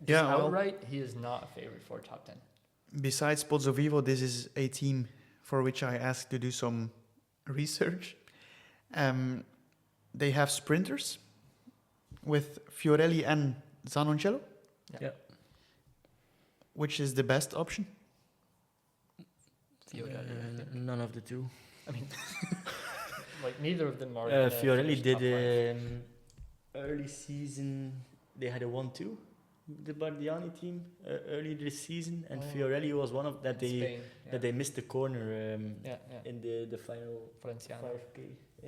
Yeah, well, outright, he is not a favorite for top 10. besides Pozzo Vivo, this is a team for which I asked to do some research. They have sprinters with Fiorelli and Zanoncello. Yeah. Which is the best option? Fiorelli, I think. None of the two. I mean, like neither of them are. gonna Fiorelli finish did top 5. early season. They had a 1-2, the Bardiani team early this season, and Oh. Fiorelli was one of that they Spain, yeah. that they missed the corner Yeah, yeah. in the final Valenciano. 5K.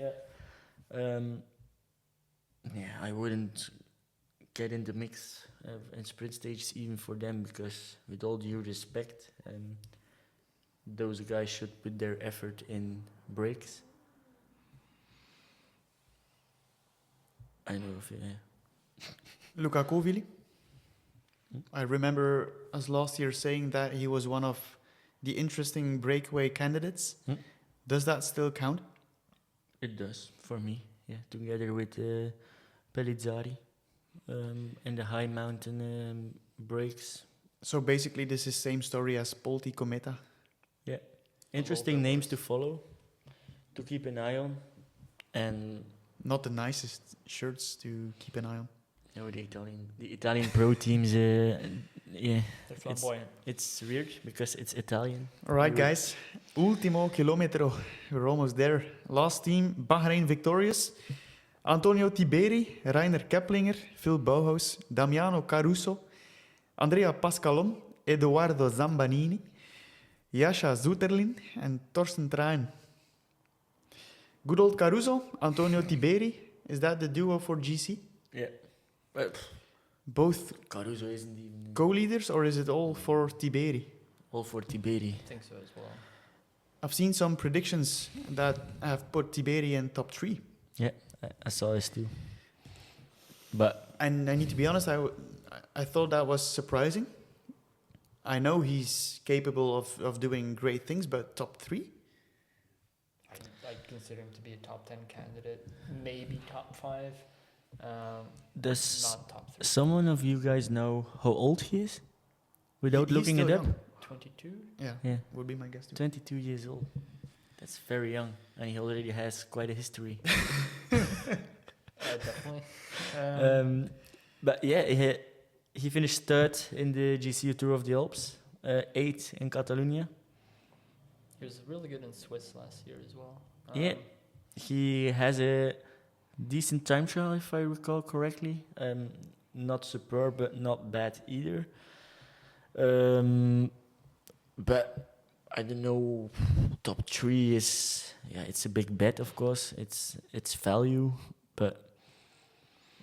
Yeah. Yeah, I wouldn't get in the mix in sprint stages even for them, because with all due respect, those guys should put their effort in breaks. I know if Luca Kovili. I remember us last year saying that he was one of the interesting breakaway candidates. Hmm. Does that still count? it does for me. Yeah, together with Pellizzari and the high mountain breaks. So basically this is same story as Polti Kometa. Interesting names to follow, to keep an eye on, and Not the nicest shirts to keep an eye on. no, the Italian pro teams. Yeah, They're flamboyant. it's weird because it's Italian. All right, Weird. guys. Ultimo kilometro. We're almost there. Last team, Bahrain Victorious. Antonio Tiberi, Rainer Keplinger, Phil Bauhaus, Damiano Caruso, Andrea Pascalon, Edoardo Zambanini, Jascha Zuterlin, and Torsten Trein. Good old Caruso, Antonio Tiberi. Is that the duo for GC? Yeah, well, Both Caruso isn't even co-leaders, or is it all for Tiberi? all for Tiberi. I think so as well. I've seen some predictions that have put Tiberi in top 3. I saw this too. But And I need to be honest, I thought that was surprising. I know he's capable of doing great things, but top 3? I'd consider him to be a top 10 candidate, maybe top 5. does Not top 3. someone of you guys know how old he is? Without He's looking it still up? young. 22? Yeah, Yeah, would be my guess too. 22 years old. That's very young, and he already has quite a history. Definitely. But yeah, he finished 3rd in the GC Tour of the Alps, 8th in Catalonia. He was really good in Swiss last year as well. Yeah. He has a decent time trial, if I recall correctly. Not superb, but not bad either. But I don't know. Top 3 is it's a big bet, of course. It's value, but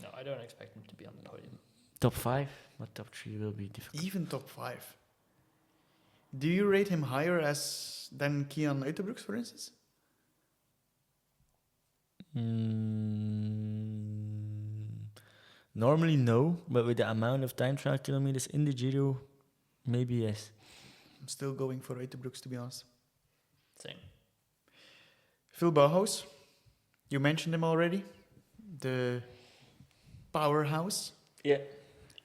No, I don't expect him to be on the podium. top 5, but top 3 will be difficult. Even top 5. Do you rate him higher than Kian Uiterbroeks, for instance? Normally no, but with the amount of time trial kilometers in the Giro, maybe yes. I'm still going for Uiterbroeks, to be honest. Same. Phil Bauhaus, you mentioned him already. The powerhouse. Yeah.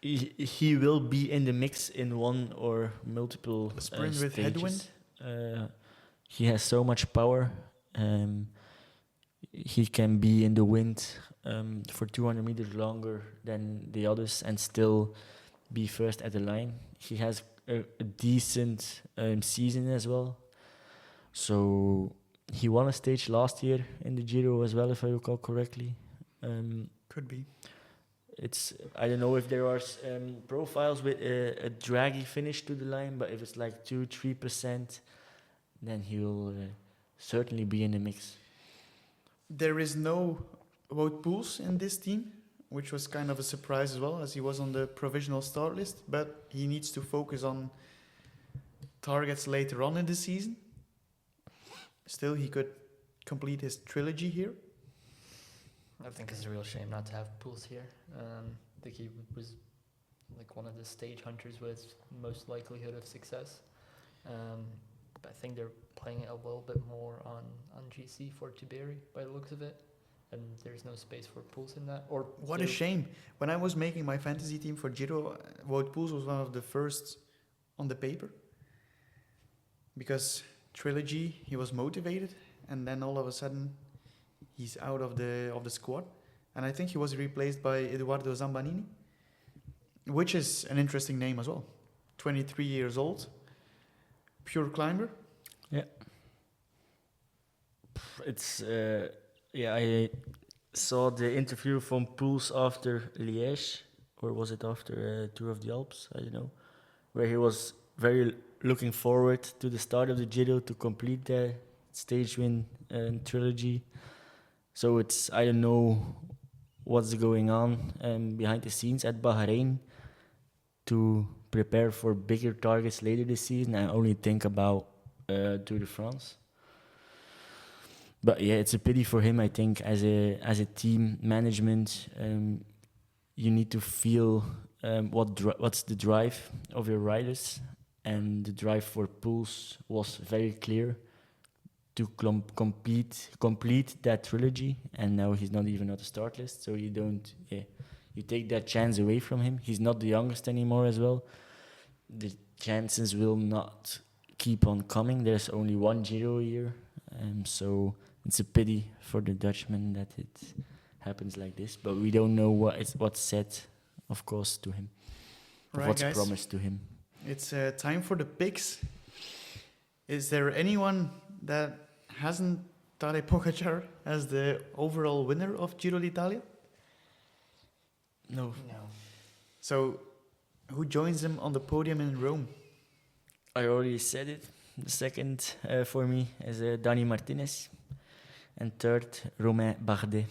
He will be in the mix in one or multiple A sprint with stages. headwind? He has so much power. He can be in the wind for 200 meters longer than the others and still be first at the line. He has a decent season as well. So he won a stage last year in the Giro as well, if I recall correctly. Could be. I don't know if there are profiles with a draggy finish to the line, but if it's like 2-3%, then he will certainly be in the mix. There is no Wout Poels in this team, which was kind of a surprise as well, as he was on the provisional start list, but he needs to focus on targets later on in the season. Still, he could complete his trilogy here. I think it's a real shame not to have Pools here. I think he was like one of the stage hunters with most likelihood of success. But I think they're playing it a little bit more on GC for Tiberi by the looks of it. And there's no space for Poels in that. Or What a shame. When I was making my fantasy team for Giro, Wout Poels was one of the first on the paper. Because Trilogy, he was motivated, and then all of a sudden, he's out of the squad. And I think he was replaced by Edoardo Zambanini, which is an interesting name as well. 23 years old, pure climber. Yeah. It's I saw the interview from Poels after Liège, or was it after Tour of the Alps? I don't know, where he was very looking forward to the start of the Giro to complete the stage win trilogy. So I don't know what's going on behind the scenes at Bahrain to prepare for bigger targets later this season. I only think about Tour de France. But yeah, it's a pity for him. I think as a team management, you need to feel what's the drive of your riders, and the drive for Poels was very clear to complete that trilogy. And now he's not even on the start list, so you take that chance away from him. He's not the youngest anymore as well. The chances will not keep on coming. There's only one Giro a year, so it's a pity for the Dutchman that it happens like this. But we don't know what's said, of course, to him. Right, what's guys. promised to him. It's time for the picks. Is there anyone that hasn't Tadej Pogacar as the overall winner of Giro d'Italia? No. So, who joins him on the podium in Rome? I already said it. The second for me is Dani Martinez. And third, Romain Bardet.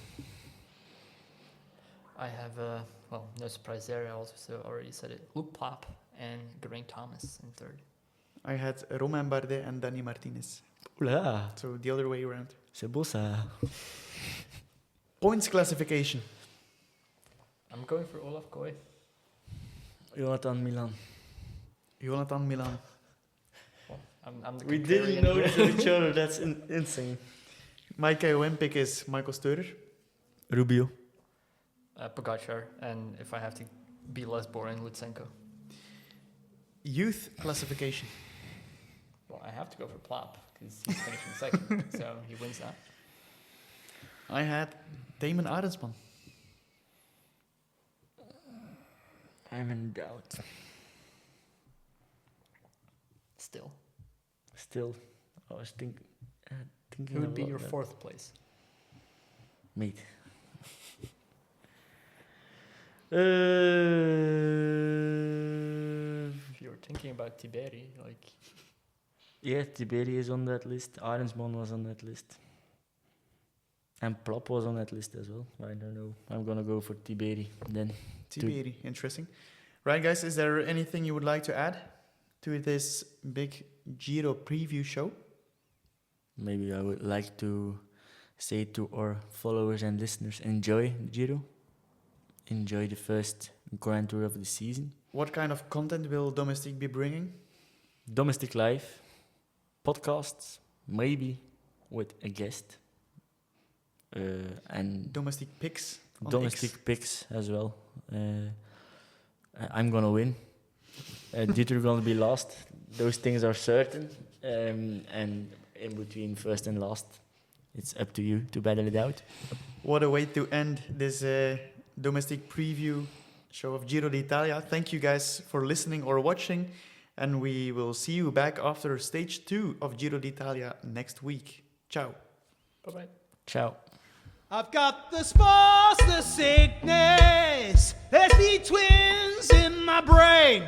I have, no surprise there. I also already said it. Luke Plap and Geraint Thomas in third. I had Romain Bardet and Dani Martinez. Oula, So the other way around. c'est beau ça. Points classification. I'm going for Olaf Koy. Jonathan Milan. Jonathan Milan. Well, I'm the We contrarian didn't know here. each other. That's insane. My KOM pick is Michael Steurer. Rubio. Pogacar, and if I have to be less boring, Lutsenko. Youth classification. Well, I have to go for Plap because he's finishing second, so he wins that. I had Damon Arensman. I'm in doubt. Still, I was thinking who would be about your that. fourth place? Mate. If you were thinking about Tiberi, like Yeah, Tiberi is on that list. Arensman was on that list. And Plop was on that list as well. I don't know. I'm gonna go for Tiberi then. Tiberi, interesting. Right, guys, is there anything you would like to add to this big Giro preview show? Maybe I would like to say to our followers and listeners, enjoy the Giro. Enjoy the first Grand Tour of the season. What kind of content will Domestique be bringing? Domestic Live, podcasts, maybe with a guest. And Domestique picks. on domestic X. picks as well. I'm gonna win. Dieter gonna be last. Those things are certain. And in between first and last, it's up to you to battle it out. What a way to end this Domestique preview show of Giro d'Italia. Thank you guys for listening or watching, and we will see you back after stage 2 of Giro d'Italia next week. Ciao. bye-bye. Ciao. I've got the spots, the sickness. Let's be twins in my brain.